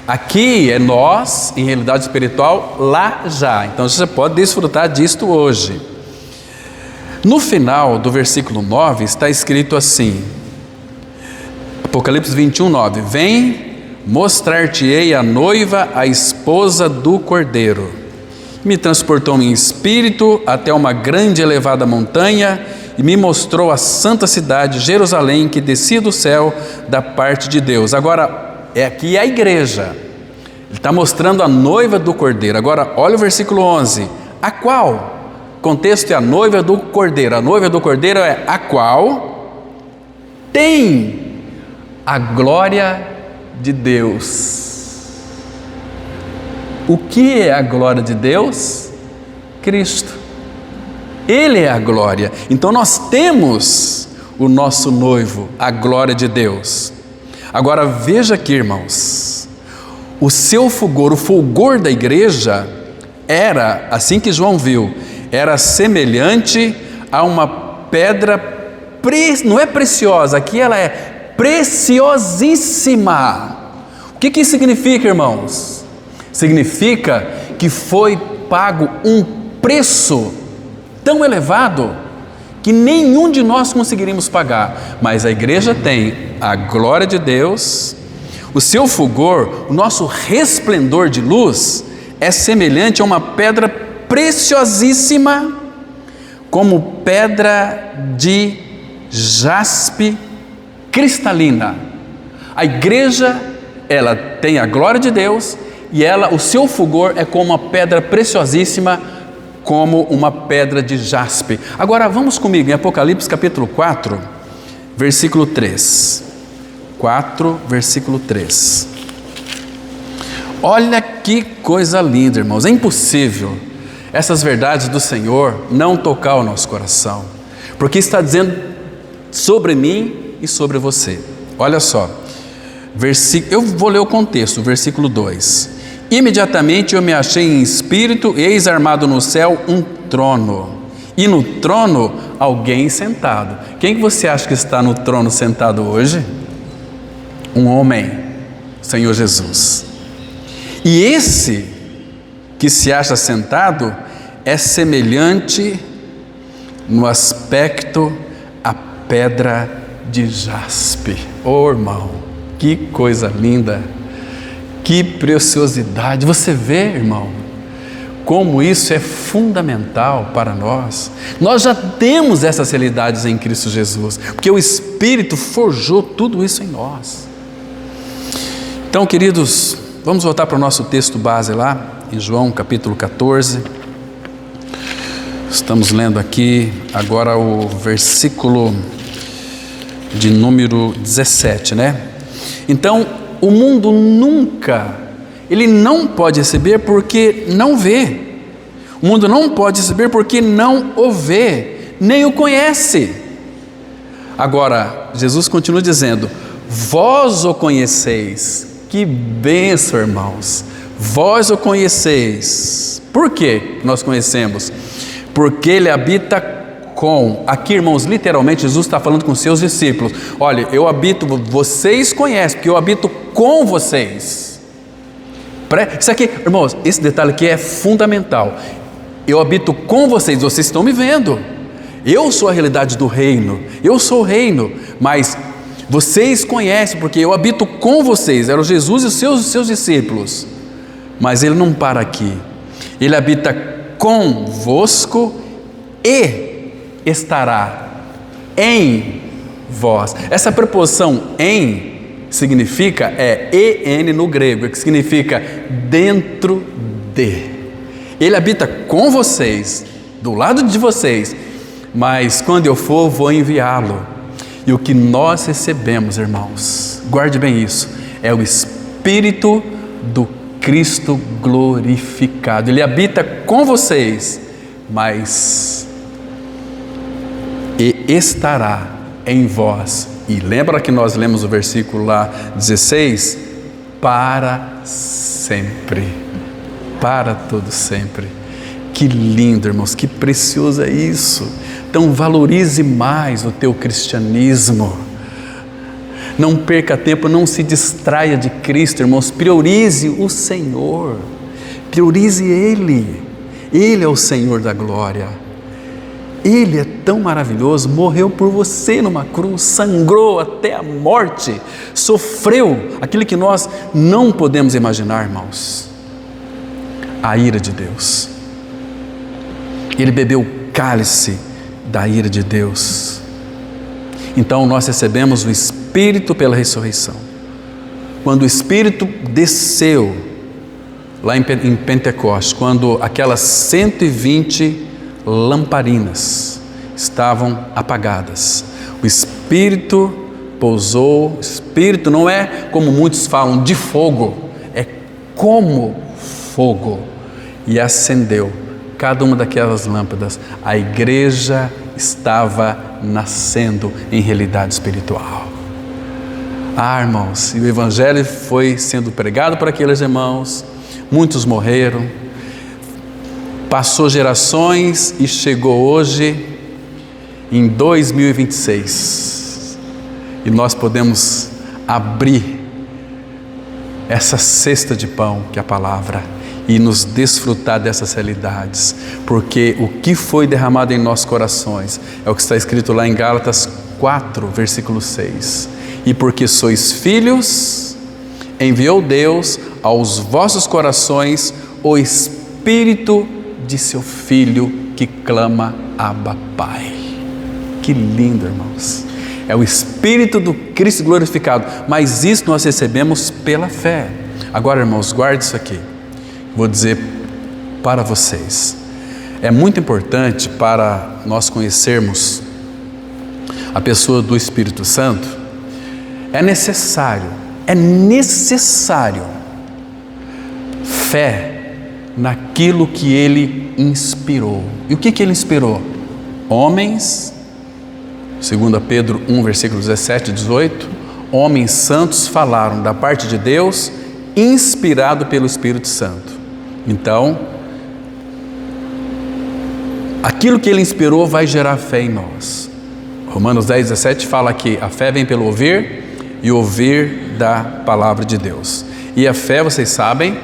Aqui é nós, em realidade espiritual, lá já. Então você pode desfrutar disto hoje. No final do versículo 9 está escrito assim, Apocalipse 21, 9: Vem, mostrar-te-ei a noiva, a esposa do Cordeiro. Me transportou em espírito até uma grande e elevada montanha e me mostrou a santa cidade, Jerusalém, que descia do céu da parte de Deus. Agora, aqui é a igreja. Ele está mostrando a noiva do Cordeiro. Agora, olha o versículo 11. A qual? O contexto é a noiva do Cordeiro. A noiva do Cordeiro é a qual tem a glória de Deus. O que é a glória de Deus? Cristo. Ele é a glória. Então nós temos o nosso noivo, a glória de Deus. Agora veja aqui, irmãos, o seu fulgor, o fulgor da igreja era, assim que João viu, era semelhante a uma pedra, não é preciosa, aqui ela é preciosíssima. O que isso significa, irmãos? Significa que foi pago um preço tão elevado que nenhum de nós conseguiríamos pagar, mas a igreja tem a glória de Deus, o seu fulgor, o nosso resplendor de luz é semelhante a uma pedra preciosíssima, como pedra de jaspe cristalina. A igreja, ela tem a glória de Deus e o seu fulgor é como uma pedra preciosíssima, como uma pedra de jaspe. Agora vamos comigo em Apocalipse capítulo 4, versículo 3. 4, versículo 3. Olha que coisa linda, irmãos. É impossível essas verdades do Senhor não tocar o nosso coração, porque está dizendo sobre mim e sobre você. Olha só, eu vou ler o contexto, versículo 2. Imediatamente eu me achei em espírito, eis armado no céu um trono, e no trono alguém sentado. Quem que você acha que está no trono sentado hoje? Um homem, Senhor Jesus. E esse que se acha sentado é semelhante no aspecto à pedra de jaspe. Oh, irmão, que coisa linda, que preciosidade. Você vê, irmão, como isso é fundamental para nós. Nós já temos essas realidades em Cristo Jesus, porque o Espírito forjou tudo isso em nós. Então, queridos, vamos voltar para o nosso texto base lá, em João capítulo 14. Estamos lendo aqui agora o versículo de número 17, né? Então, o mundo ele não pode receber porque não vê. O mundo não pode receber porque não o vê, nem o conhece. Agora, Jesus continua dizendo, vós o conheceis. Que bênção, irmãos. Vós o conheceis. Por que nós conhecemos? Porque ele habita com. Aqui, irmãos, literalmente Jesus está falando com seus discípulos. Olha, eu habito, vocês conhecem, porque eu habito com vocês. Isso aqui, irmãos, esse detalhe aqui é fundamental. Eu habito com vocês, vocês estão me vendo. Eu sou a realidade do reino, eu sou o reino, mas vocês conhecem, porque eu habito com vocês. Eram Jesus e os seus discípulos. Mas ele não para aqui. Ele habita convosco e estará em vós. Essa preposição em significa, en no grego, que significa dentro de. Ele habita com vocês, do lado de vocês, mas quando eu for, vou enviá-lo. E o que nós recebemos, irmãos, guarde bem isso, é o Espírito do Cristo glorificado. Ele habita com vocês, mas estará em vós. E lembra que nós lemos o versículo lá 16? Para sempre, para todo sempre. Que lindo, irmãos, que precioso é isso. Então valorize mais o teu cristianismo. Não perca tempo, não se distraia de Cristo, irmãos. Priorize o Senhor, priorize Ele. Ele é o Senhor da glória. Ele é tão maravilhoso, morreu por você numa cruz, sangrou até a morte, sofreu aquilo que nós não podemos imaginar, irmãos. A ira de Deus. Ele bebeu o cálice da ira de Deus. Então nós recebemos o Espírito pela ressurreição. Quando o Espírito desceu lá em Pentecostes, quando aquelas 120 lamparinas estavam apagadas, o Espírito pousou. O Espírito não é como muitos falam de fogo, é como fogo, e acendeu cada uma daquelas lâmpadas. A igreja estava nascendo em realidade espiritual. Irmãos, e o Evangelho foi sendo pregado por aqueles irmãos, muitos morreram, passou gerações e chegou hoje em 2026. E nós podemos abrir essa cesta de pão que é a palavra e nos desfrutar dessas realidades, porque o que foi derramado em nossos corações é o que está escrito lá em Gálatas 4, versículo 6. E porque sois filhos, enviou Deus aos vossos corações o Espírito de seu Filho que clama Abba Pai. Que lindo, irmãos. É o Espírito do Cristo glorificado, mas isso nós recebemos pela fé. Agora, irmãos, guarde isso aqui. Vou dizer para vocês. É muito importante para nós conhecermos a pessoa do Espírito Santo. É necessário fé naquilo que Ele inspirou. E o que Ele inspirou? Homens, 2 Pedro 1, versículos 17 e 18, homens santos falaram da parte de Deus, inspirado pelo Espírito Santo. Então, aquilo que Ele inspirou vai gerar fé em nós. Romanos 10, 17 fala que a fé vem pelo ouvir e ouvir da palavra de Deus. E a fé, vocês sabem,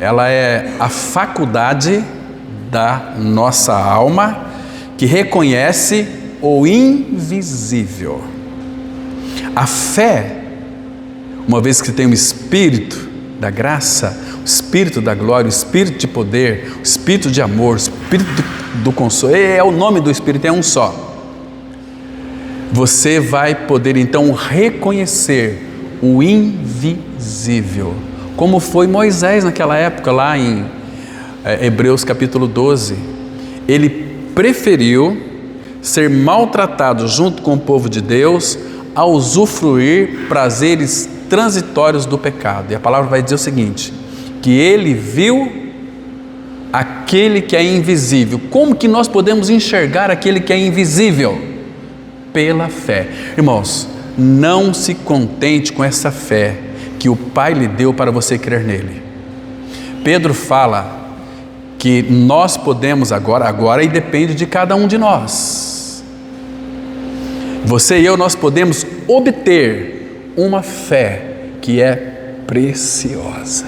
ela é a faculdade da nossa alma que reconhece o invisível. A fé, uma vez que tem o Espírito da graça, o Espírito da glória, o Espírito de poder, o Espírito de amor, o Espírito do consolo, é o nome do Espírito, é um só. Você vai poder então reconhecer o invisível, como foi Moisés naquela época, lá em Hebreus capítulo 12. Ele preferiu ser maltratado junto com o povo de Deus a usufruir prazeres transitórios do pecado. E a palavra vai dizer o seguinte, que ele viu aquele que é invisível. Como que nós podemos enxergar aquele que é invisível? Pela fé. Irmãos, não se contente com essa fé que o Pai lhe deu para você crer nele. Pedro fala que nós podemos agora e depende de cada um de nós. Você e eu, nós podemos obter uma fé que é preciosa.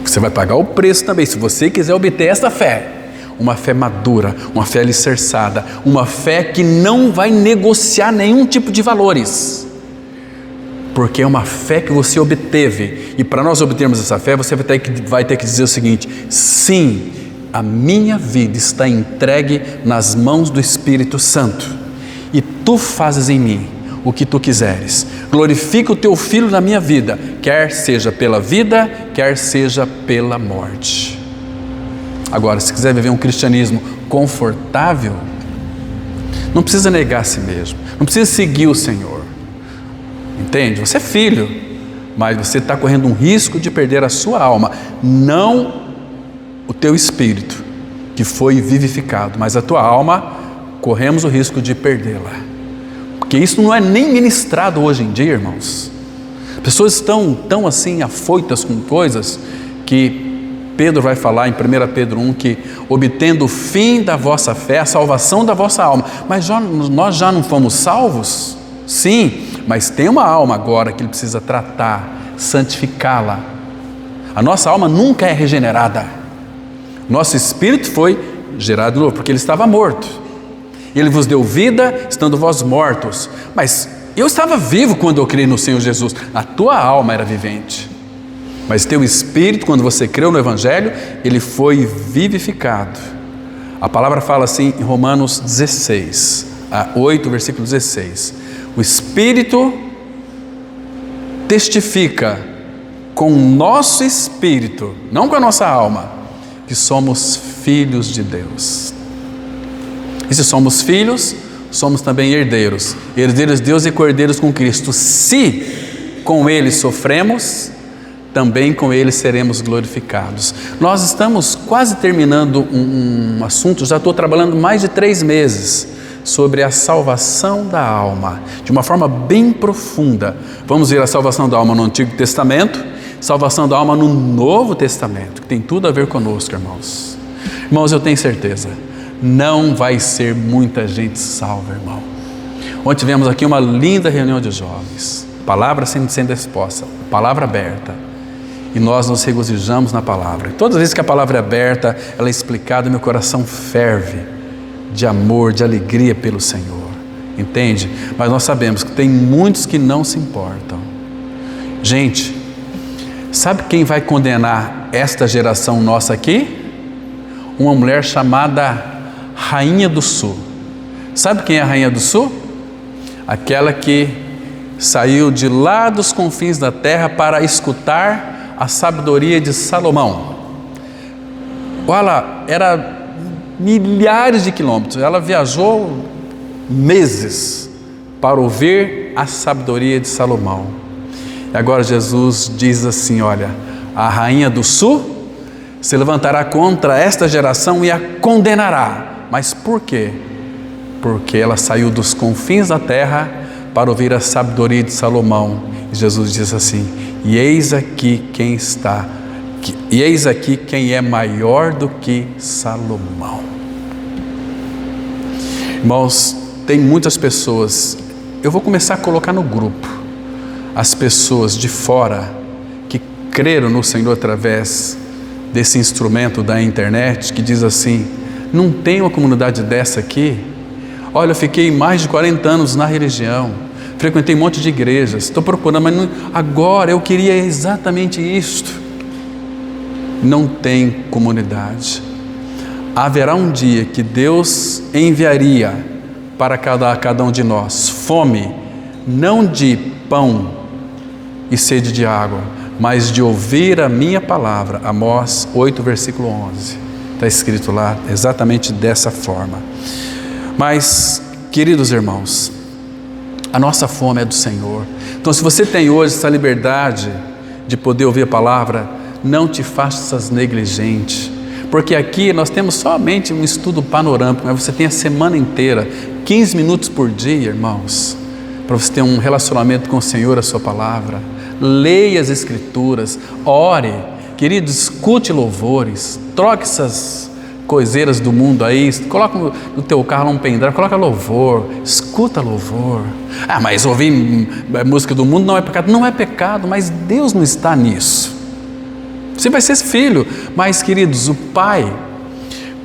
Você vai pagar o preço também, se você quiser obter essa fé. Uma fé madura, uma fé alicerçada, uma fé que não vai negociar nenhum tipo de valores. Porque é uma fé que você obteve. E para nós obtermos essa fé, você vai ter que dizer o seguinte: sim, a minha vida está entregue nas mãos do Espírito Santo. E tu fazes em mim o que tu quiseres. Glorifica o teu Filho na minha vida, quer seja pela vida, quer seja pela morte. Agora, se quiser viver um cristianismo confortável, não precisa negar a si mesmo, não precisa seguir o Senhor, entende? Você é filho, mas você está correndo um risco de perder a sua alma, não o teu espírito, que foi vivificado, mas a tua alma, corremos o risco de perdê-la, porque isso não é nem ministrado hoje em dia, irmãos. Pessoas estão tão assim afoitas com coisas que Pedro vai falar em 1 Pedro 1 que obtendo o fim da vossa fé, a salvação da vossa alma. Mas nós já não fomos salvos? Sim, mas tem uma alma agora que ele precisa tratar, santificá-la. A nossa alma nunca é regenerada. Nosso espírito foi gerado de novo, porque ele estava morto. Ele vos deu vida, estando vós mortos. Mas eu estava vivo quando eu criei no Senhor Jesus. A tua alma era vivente. Mas teu espírito, quando você creu no Evangelho, ele foi vivificado. A palavra fala assim em Romanos 16, 8, versículo 16. O Espírito testifica com o nosso espírito, não com a nossa alma, que somos filhos de Deus. E se somos filhos, somos também herdeiros. Herdeiros de Deus e cordeiros com Cristo. Se com Ele sofremos, também com Ele seremos glorificados. Nós estamos quase terminando um assunto, já estou trabalhando mais de 3 meses sobre a salvação da alma, de uma forma bem profunda. Vamos ver a salvação da alma no Antigo Testamento, salvação da alma no Novo Testamento, que tem tudo a ver conosco, irmãos. Irmãos, eu tenho certeza, não vai ser muita gente salva, irmão. Ontem tivemos aqui uma linda reunião de jovens, palavra sendo exposta, palavra aberta. E nós nos regozijamos na palavra. Todas as vezes que a palavra é aberta, ela é explicada, meu coração ferve de amor, de alegria pelo Senhor. Entende? Mas nós sabemos que tem muitos que não se importam. Gente, sabe quem vai condenar esta geração nossa aqui? Uma mulher chamada Rainha do Sul. Sabe quem é a Rainha do Sul? Aquela que saiu de lá dos confins da terra para escutar a sabedoria de Salomão. Olha, era milhares de quilômetros, ela viajou meses para ouvir a sabedoria de Salomão. E agora Jesus diz assim, olha, a Rainha do Sul se levantará contra esta geração e a condenará. Mas por quê? Porque ela saiu dos confins da terra para ouvir a sabedoria de Salomão. E Jesus diz assim, e eis aqui quem é maior do que Salomão. Irmãos, tem muitas pessoas, eu vou começar a colocar no grupo, as pessoas de fora que creram no Senhor através desse instrumento da internet, que diz assim, não tem uma comunidade dessa aqui? Olha, eu fiquei mais de 40 anos na religião, frequentei um monte de igrejas, estou procurando, mas não, agora eu queria exatamente isto. Não tem comunidade. Haverá um dia que Deus enviaria para cada um de nós fome, não de pão e sede de água, mas de ouvir a minha palavra. Amós 8, versículo 11. Está escrito lá exatamente dessa forma. Mas, queridos irmãos, a nossa fome é do Senhor. Então, se você tem hoje essa liberdade de poder ouvir a palavra, não te faças negligente, porque aqui nós temos somente um estudo panorâmico, mas você tem a semana inteira, 15 minutos por dia, irmãos, para você ter um relacionamento com o Senhor, a sua palavra. Leia as Escrituras, ore, querido, escute louvores, troque essas coiseiras do mundo aí, coloca no teu carro um pendrive, coloca louvor, escuta louvor. Ah, mas ouvir música do mundo não é pecado. Não é pecado, mas Deus não está nisso. Você vai ser filho, mas queridos, o Pai,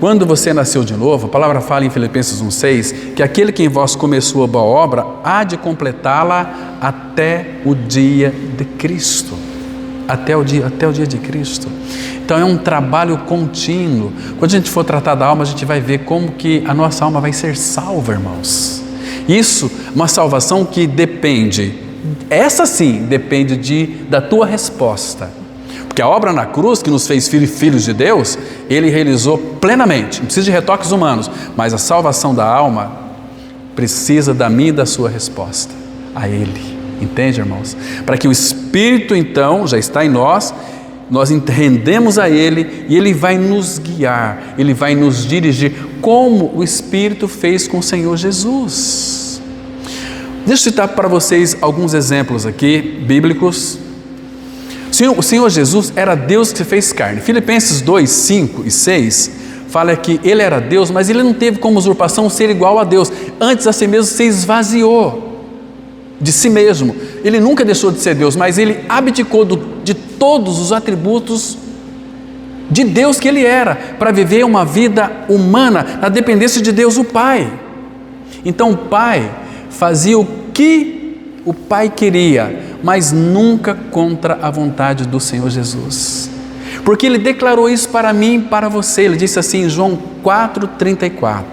quando você nasceu de novo, a palavra fala em Filipenses 1,6, que aquele que em vós começou a boa obra, há de completá-la até o dia de Cristo. Até o dia de Cristo. Então é um trabalho contínuo. Quando a gente for tratar da alma, a gente vai ver como que a nossa alma vai ser salva, irmãos. Isso, uma salvação que depende, essa sim, depende da tua resposta. Porque Porque a obra na cruz, que nos fez filhos de Deus, Ele realizou plenamente. Não precisa de retoques humanos, mas a salvação da alma precisa da minha e da sua resposta a Ele. Entende, irmãos? Para que o Espírito, então, já está em nós rendemos a Ele e Ele vai nos guiar, Ele vai nos dirigir, como o Espírito fez com o Senhor Jesus. Deixa eu citar para vocês alguns exemplos aqui, bíblicos. O Senhor Jesus era Deus que se fez carne. Filipenses 2, 5 e 6 fala que Ele era Deus, mas Ele não teve como usurpação ser igual a Deus. Antes a si mesmo se esvaziou de si mesmo. Ele nunca deixou de ser Deus, mas Ele abdicou de todos os atributos de Deus que Ele era, para viver uma vida humana na dependência de Deus o Pai. Então o Pai fazia o que o Pai queria, mas nunca contra a vontade do Senhor Jesus, porque Ele declarou isso para mim e para você. Ele disse assim em João 4,34: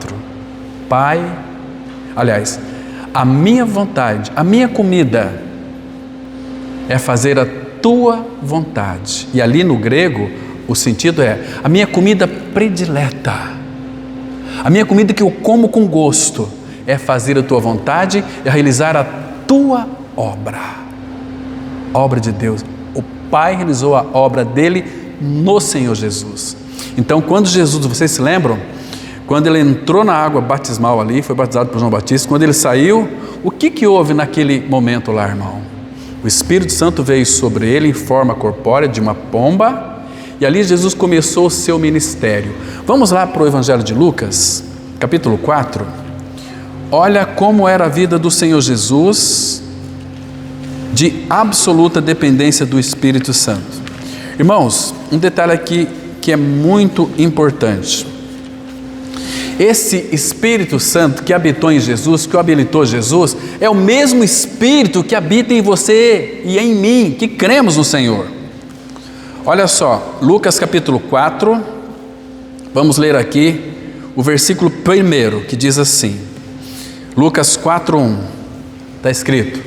Pai, aliás, a minha vontade, a minha comida é fazer a tua vontade. E ali no grego o sentido é a minha comida predileta, a minha comida que eu como com gosto é fazer a tua vontade, é realizar a tua obra. Obra de Deus. O Pai realizou a obra dele no Senhor Jesus. Então quando Jesus, vocês se lembram? Quando ele entrou na água batismal ali, foi batizado por João Batista, quando ele saiu, o que houve naquele momento lá, irmão? O Espírito Santo veio sobre ele em forma corpórea de uma pomba, e ali Jesus começou o seu ministério. Vamos lá para o Evangelho de Lucas, capítulo 4. Olha como era a vida do Senhor Jesus, de absoluta dependência do Espírito Santo. Irmãos, um detalhe aqui que é muito importante. Esse Espírito Santo que habitou em Jesus, que o habilitou Jesus, é o mesmo Espírito que habita em você e em mim, que cremos no Senhor. Olha só, Lucas capítulo 4, vamos ler aqui o versículo 1, que diz assim, Lucas 4:1, está escrito: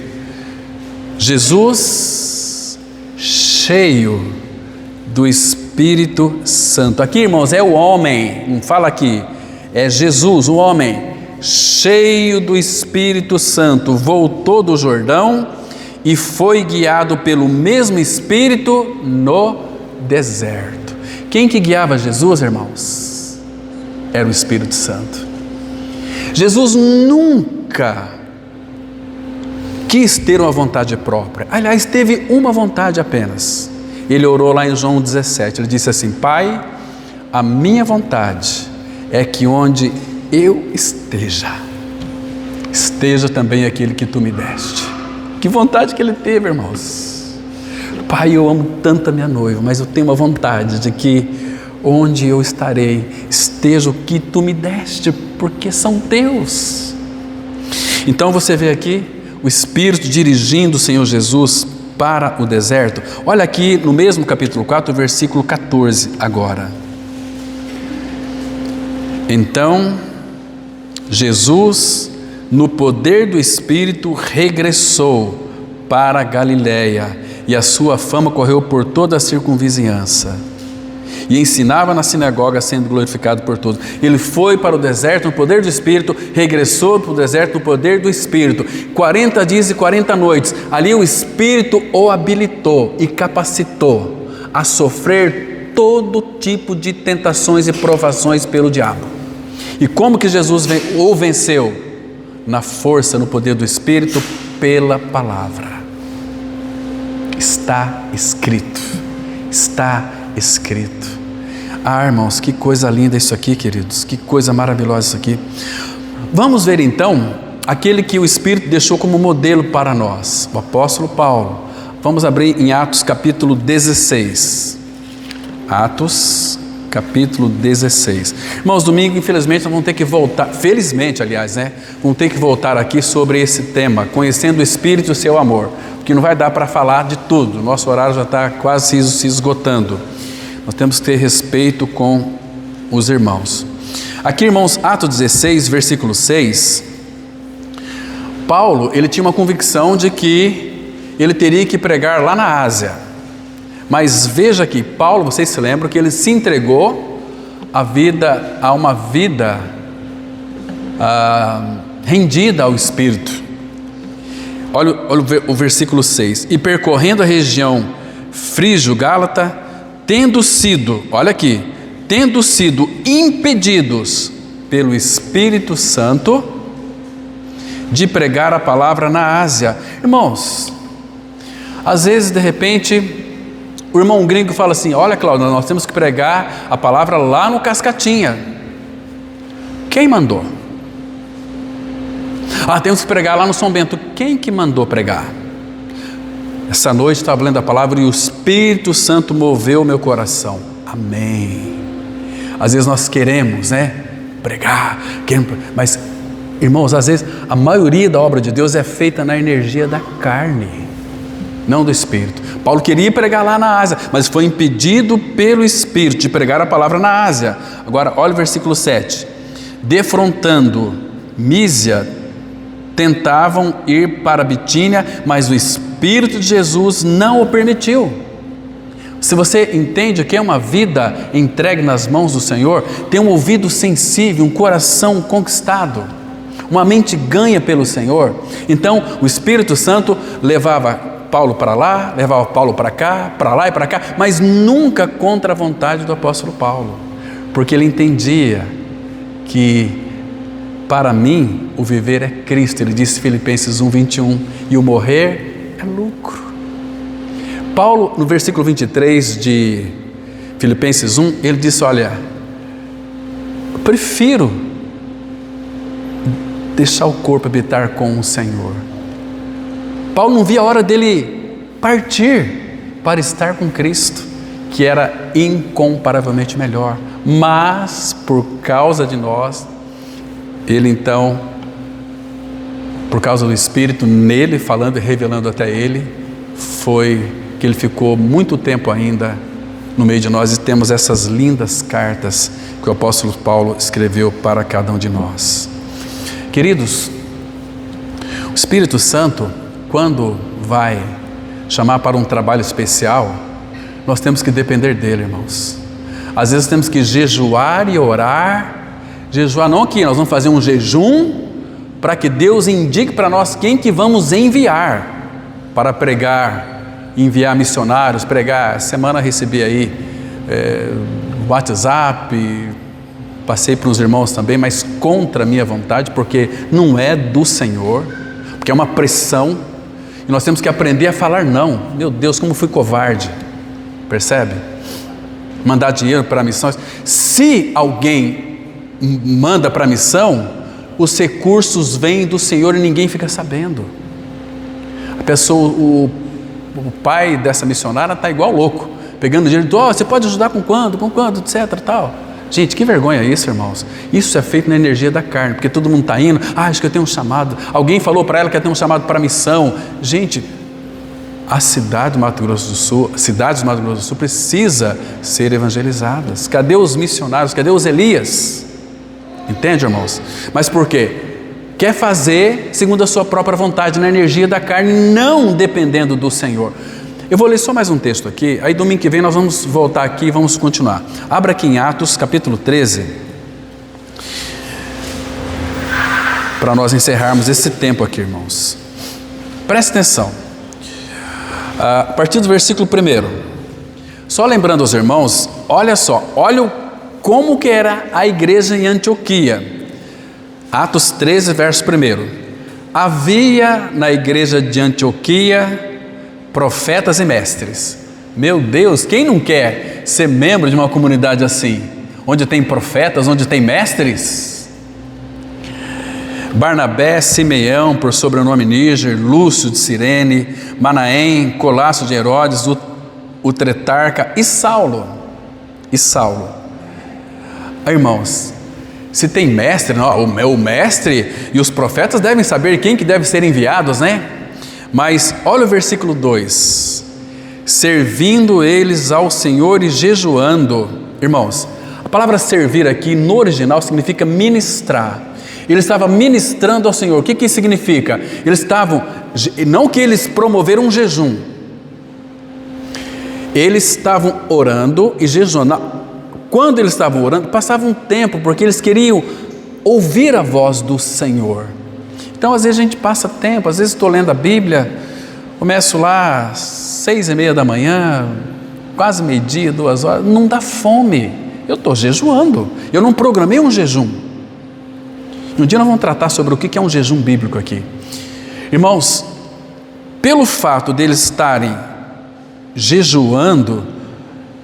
Jesus cheio do Espírito Santo. Aqui, irmãos, é o homem, não fala aqui, é Jesus, o homem, cheio do Espírito Santo, voltou do Jordão e foi guiado pelo mesmo Espírito no deserto. Quem que guiava Jesus, irmãos? Era o Espírito Santo. Jesus nunca quis ter uma vontade própria. Aliás, teve uma vontade apenas. Ele orou lá em João 17, ele disse assim: Pai, a minha vontade é que onde eu esteja também aquele que tu me deste. Que vontade que ele teve, irmãos. Pai, eu amo tanto a minha noiva, mas eu tenho uma vontade de que onde eu estarei, esteja o que tu me deste, porque são teus. Então você vê aqui o Espírito dirigindo o Senhor Jesus para o deserto. Olha aqui no mesmo capítulo 4, versículo 14 agora. Então, Jesus, no poder do Espírito, regressou para a Galiléia, e a sua fama correu por toda a circunvizinhança. E ensinava na sinagoga, sendo glorificado por todos. Ele foi para o deserto no poder do Espírito, regressou para o deserto no poder do Espírito. 40 dias e 40 noites. Ali o Espírito o habilitou e capacitou a sofrer todo tipo de tentações e provações pelo diabo. E como que Jesus o venceu? Na força, no poder do Espírito, pela palavra. Está escrito. Está escrito. Ah, irmãos, que coisa linda isso aqui, queridos, que coisa maravilhosa isso aqui. Vamos ver então aquele que o Espírito deixou como modelo para nós, o apóstolo Paulo. Vamos abrir em Atos capítulo 16. Atos capítulo 16. Irmãos, domingo infelizmente nós vamos ter que voltar, felizmente aliás, vamos ter que voltar aqui sobre esse tema, conhecendo o Espírito e o seu amor, porque não vai dar para falar de tudo, nosso horário já está quase se esgotando. Nós temos que ter respeito com os irmãos. Aqui, irmãos, Atos 16, versículo 6, Paulo, ele tinha uma convicção de que ele teria que pregar lá na Ásia, Mas veja aqui, Paulo, vocês se lembram que ele se entregou a uma vida rendida ao Espírito. Olha o versículo 6. E percorrendo a região frígio-gálata, tendo sido impedidos pelo Espírito Santo de pregar a palavra na Ásia. Irmãos, às vezes de repente o irmão gringo fala assim: olha, Cláudio, nós temos que pregar a palavra lá no Cascatinha. Quem mandou? Temos que pregar lá no São Bento. Quem que mandou pregar? Essa noite estava lendo a palavra e o Espírito Santo moveu o meu coração. Amém. Às vezes nós queremos, pregar, mas, irmãos, às vezes a maioria da obra de Deus é feita na energia da carne, não do Espírito. Paulo queria pregar lá na Ásia, mas foi impedido pelo Espírito de pregar a palavra na Ásia. Agora, olha o versículo 7. Defrontando Mísia, tentavam ir para Bitínia, mas o Espírito de Jesus não o permitiu. Se você entende que é uma vida entregue nas mãos do Senhor, tem um ouvido sensível, um coração conquistado, uma mente ganha pelo Senhor, então o Espírito Santo levava Paulo para lá, levava Paulo para cá, para lá e para cá, mas nunca contra a vontade do apóstolo Paulo, porque ele entendia que para mim o viver é Cristo. Ele disse em Filipenses 1:21, e o morrer é lucro. Paulo, no versículo 23 de Filipenses 1, ele disse: olha, eu prefiro deixar o corpo habitar com o Senhor. Paulo não via a hora dele partir para estar com Cristo, que era incomparavelmente melhor, mas por causa de nós, ele então, por causa do Espírito nele, falando e revelando até ele, foi que ele ficou muito tempo ainda no meio de nós, e temos essas lindas cartas que o apóstolo Paulo escreveu para cada um de nós. Queridos, o Espírito Santo, quando vai chamar para um trabalho especial, nós temos que depender dele, irmãos. Às vezes temos que jejuar e orar. Jejuar não aqui, nós vamos fazer um jejum para que Deus indique para nós quem que vamos enviar para pregar, enviar missionários, pregar. Semana recebi aí WhatsApp, passei para os irmãos também, mas contra a minha vontade, porque não é do Senhor, porque é uma pressão, e nós temos que aprender a falar não. Meu Deus, como fui covarde, percebe? Mandar dinheiro para missões. Se alguém manda para a missão, os recursos vêm do Senhor e ninguém fica sabendo. A pessoa, o pai dessa missionária está igual louco, pegando dinheiro, você pode ajudar com quanto, etc, tal. Gente, que vergonha isso, irmãos. Isso é feito na energia da carne, porque todo mundo está indo, acho que eu tenho um chamado, alguém falou para ela que eu tenho um chamado para a missão. Gente, a cidade do Mato Grosso do Sul, cidades do Mato Grosso do Sul precisa ser evangelizadas. Cadê os missionários? Cadê os Elias? Entende, irmãos? Mas por quê? Quer fazer segundo a sua própria vontade, na energia da carne, não dependendo do Senhor. Eu vou ler só mais um texto aqui, aí domingo que vem nós vamos voltar aqui e vamos continuar. Abra aqui em Atos, capítulo 13, para nós encerrarmos esse tempo aqui, irmãos. Preste atenção. A partir do versículo 1, só lembrando aos irmãos, olha como que era a igreja em Antioquia. Atos 13, verso 1. Havia na igreja de Antioquia profetas e mestres. Meu Deus, quem não quer ser membro de uma comunidade assim? Onde tem profetas, onde tem mestres? Barnabé, Simeão, por sobrenome Níger, Lúcio de Cirene, Manaém, Colasso de Herodes, o Tretarca e Saulo. Irmãos, se tem mestre, o mestre e os profetas devem saber quem que deve ser enviados, né? Mas olha o versículo 2, servindo eles ao Senhor e jejuando. Irmãos, a palavra servir aqui no original significa ministrar. Ele estava ministrando ao Senhor. O que isso significa? Eles estavam, não que eles promoveram um jejum, Eles estavam orando e jejuando. Quando eles estavam orando, passava um tempo, porque eles queriam ouvir a voz do Senhor. Então, às vezes a gente passa tempo, às vezes estou lendo a Bíblia, começo lá às 6:30 da manhã, quase meio-dia, 2 horas, não dá fome. Eu estou jejuando, eu não programei um jejum. Um dia nós vamos tratar sobre o que é um jejum bíblico aqui. Irmãos, pelo fato deles estarem jejuando,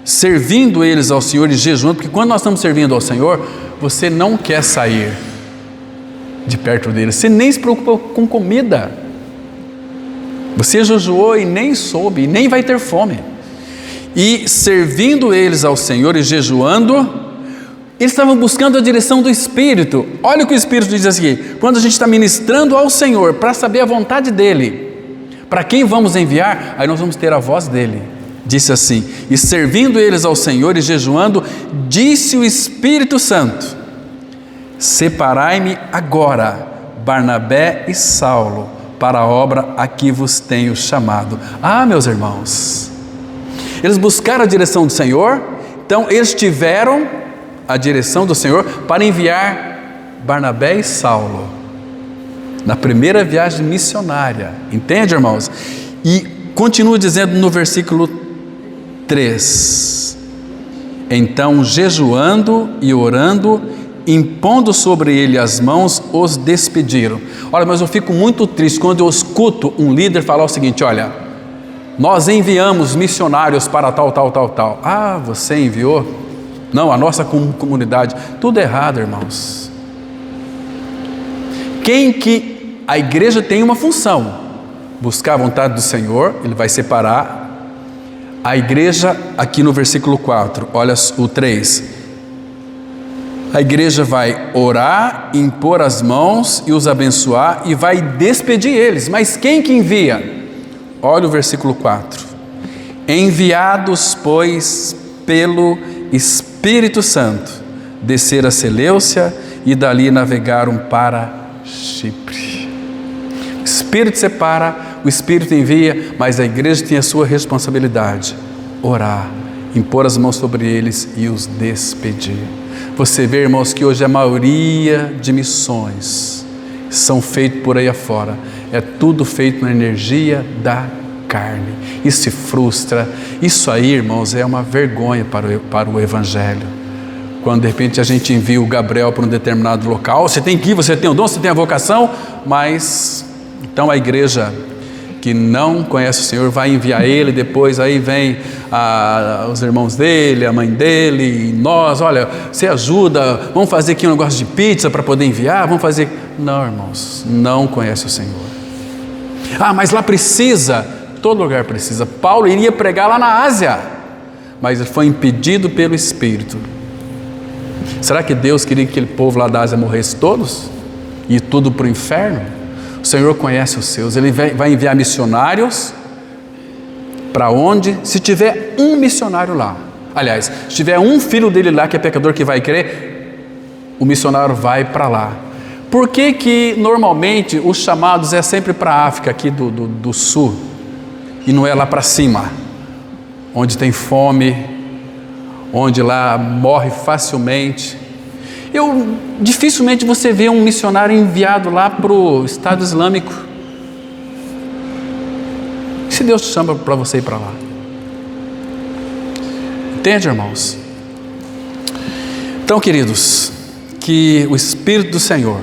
servindo eles ao Senhor e jejuando, porque quando nós estamos servindo ao Senhor, você não quer sair de perto dele, você nem se preocupa com comida, você jejuou e nem soube, e nem vai ter fome. E servindo eles ao Senhor e jejuando, eles estavam buscando a direção do Espírito. Olha o que o Espírito diz assim: quando a gente está ministrando ao Senhor para saber a vontade dEle, para quem vamos enviar, aí nós vamos ter a voz dEle. Disse assim: e servindo eles ao Senhor e jejuando, disse o Espírito Santo: separai-me agora Barnabé e Saulo para a obra a que vos tenho chamado. Ah, meus irmãos, eles buscaram a direção do Senhor, então eles tiveram a direção do Senhor para enviar Barnabé e Saulo na primeira viagem missionária. Entende, irmãos? E continua dizendo no versículo 3: então, jejuando e orando, impondo sobre ele as mãos, os despediram. Olha, mas eu fico muito triste quando eu escuto um líder falar o seguinte: olha, nós enviamos missionários para tal. Ah, você enviou? Não, a nossa comunidade. Tudo errado, irmãos. A igreja tem uma função: buscar a vontade do Senhor. Ele vai separar a igreja aqui no versículo 4, olha o 3. A igreja vai orar, impor as mãos e os abençoar e vai despedir eles. Mas quem que envia? Olha o versículo 4. Enviados, pois, pelo Espírito Santo, desceram a Seleucia e dali navegaram para Chipre. O Espírito separa, o Espírito envia, mas a igreja tem a sua responsabilidade: orar, impor as mãos sobre eles e os despedir. Você vê, irmãos, que hoje a maioria de missões são feitas por aí afora, é tudo feito na energia da carne. Isso se frustra. Isso aí, irmãos, é uma vergonha para o Evangelho. Quando de repente a gente envia o Gabriel para um determinado local, você tem que ir, você tem o dom, você tem a vocação, mas então a igreja que não conhece o Senhor vai enviar ele, depois aí vem os irmãos dele, a mãe dele, e nós, olha, você ajuda, vamos fazer aqui um negócio de pizza para poder enviar, vamos fazer... Não, irmãos, não conhece o Senhor. Ah, mas lá precisa, todo lugar precisa. Paulo iria pregar lá na Ásia, mas ele foi impedido pelo Espírito. Será que Deus queria que aquele povo lá da Ásia morresse todos? E tudo para o inferno? O Senhor conhece os seus, Ele vai enviar missionários para onde? Se tiver um missionário lá, aliás, se tiver um filho dele lá que é pecador que vai crer, o missionário vai para lá. Por que normalmente os chamados é sempre para a África aqui do sul e não é lá para cima, onde tem fome, onde lá morre facilmente? Dificilmente você vê um missionário enviado lá para o Estado Islâmico. E se Deus te chama para você ir para lá? Entende, irmãos? Então, queridos, que o Espírito do Senhor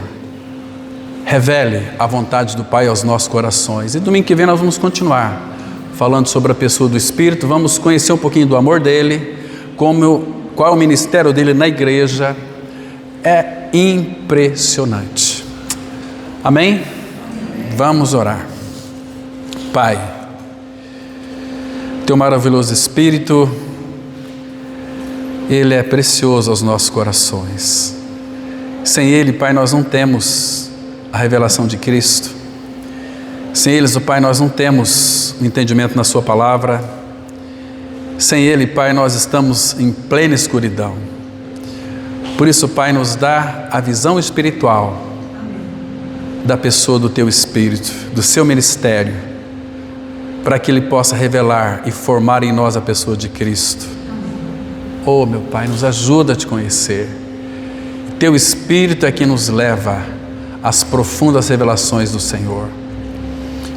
revele a vontade do Pai aos nossos corações. E domingo que vem nós vamos continuar falando sobre a pessoa do Espírito, vamos conhecer um pouquinho do amor dele, qual é o ministério dele na igreja. É impressionante. Amém? Vamos orar. Pai, teu maravilhoso Espírito, ele é precioso aos nossos corações. Sem ele, Pai, nós não temos a revelação de Cristo. Sem eles, Pai, nós não temos o entendimento na sua palavra. Sem ele, Pai, nós estamos em plena escuridão. Por isso, Pai, nos dá a visão espiritual da pessoa do Teu Espírito, do Seu ministério, para que Ele possa revelar e formar em nós a pessoa de Cristo. Oh, meu Pai, nos ajuda a Te conhecer. Teu Espírito é que nos leva às profundas revelações do Senhor.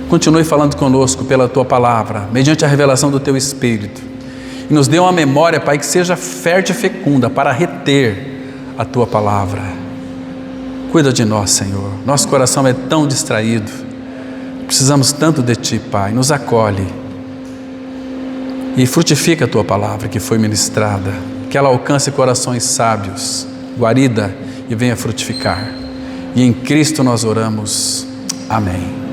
Continue falando conosco pela Tua palavra, mediante a revelação do Teu Espírito. E nos dê uma memória, Pai, que seja fértil e fecunda para reter a Tua palavra. Cuida de nós, Senhor. Nosso coração é tão distraído. Precisamos tanto de Ti, Pai. Nos acolhe e frutifica a Tua palavra que foi ministrada. Que ela alcance corações sábios, guarida, e venha frutificar. E em Cristo nós oramos. Amém.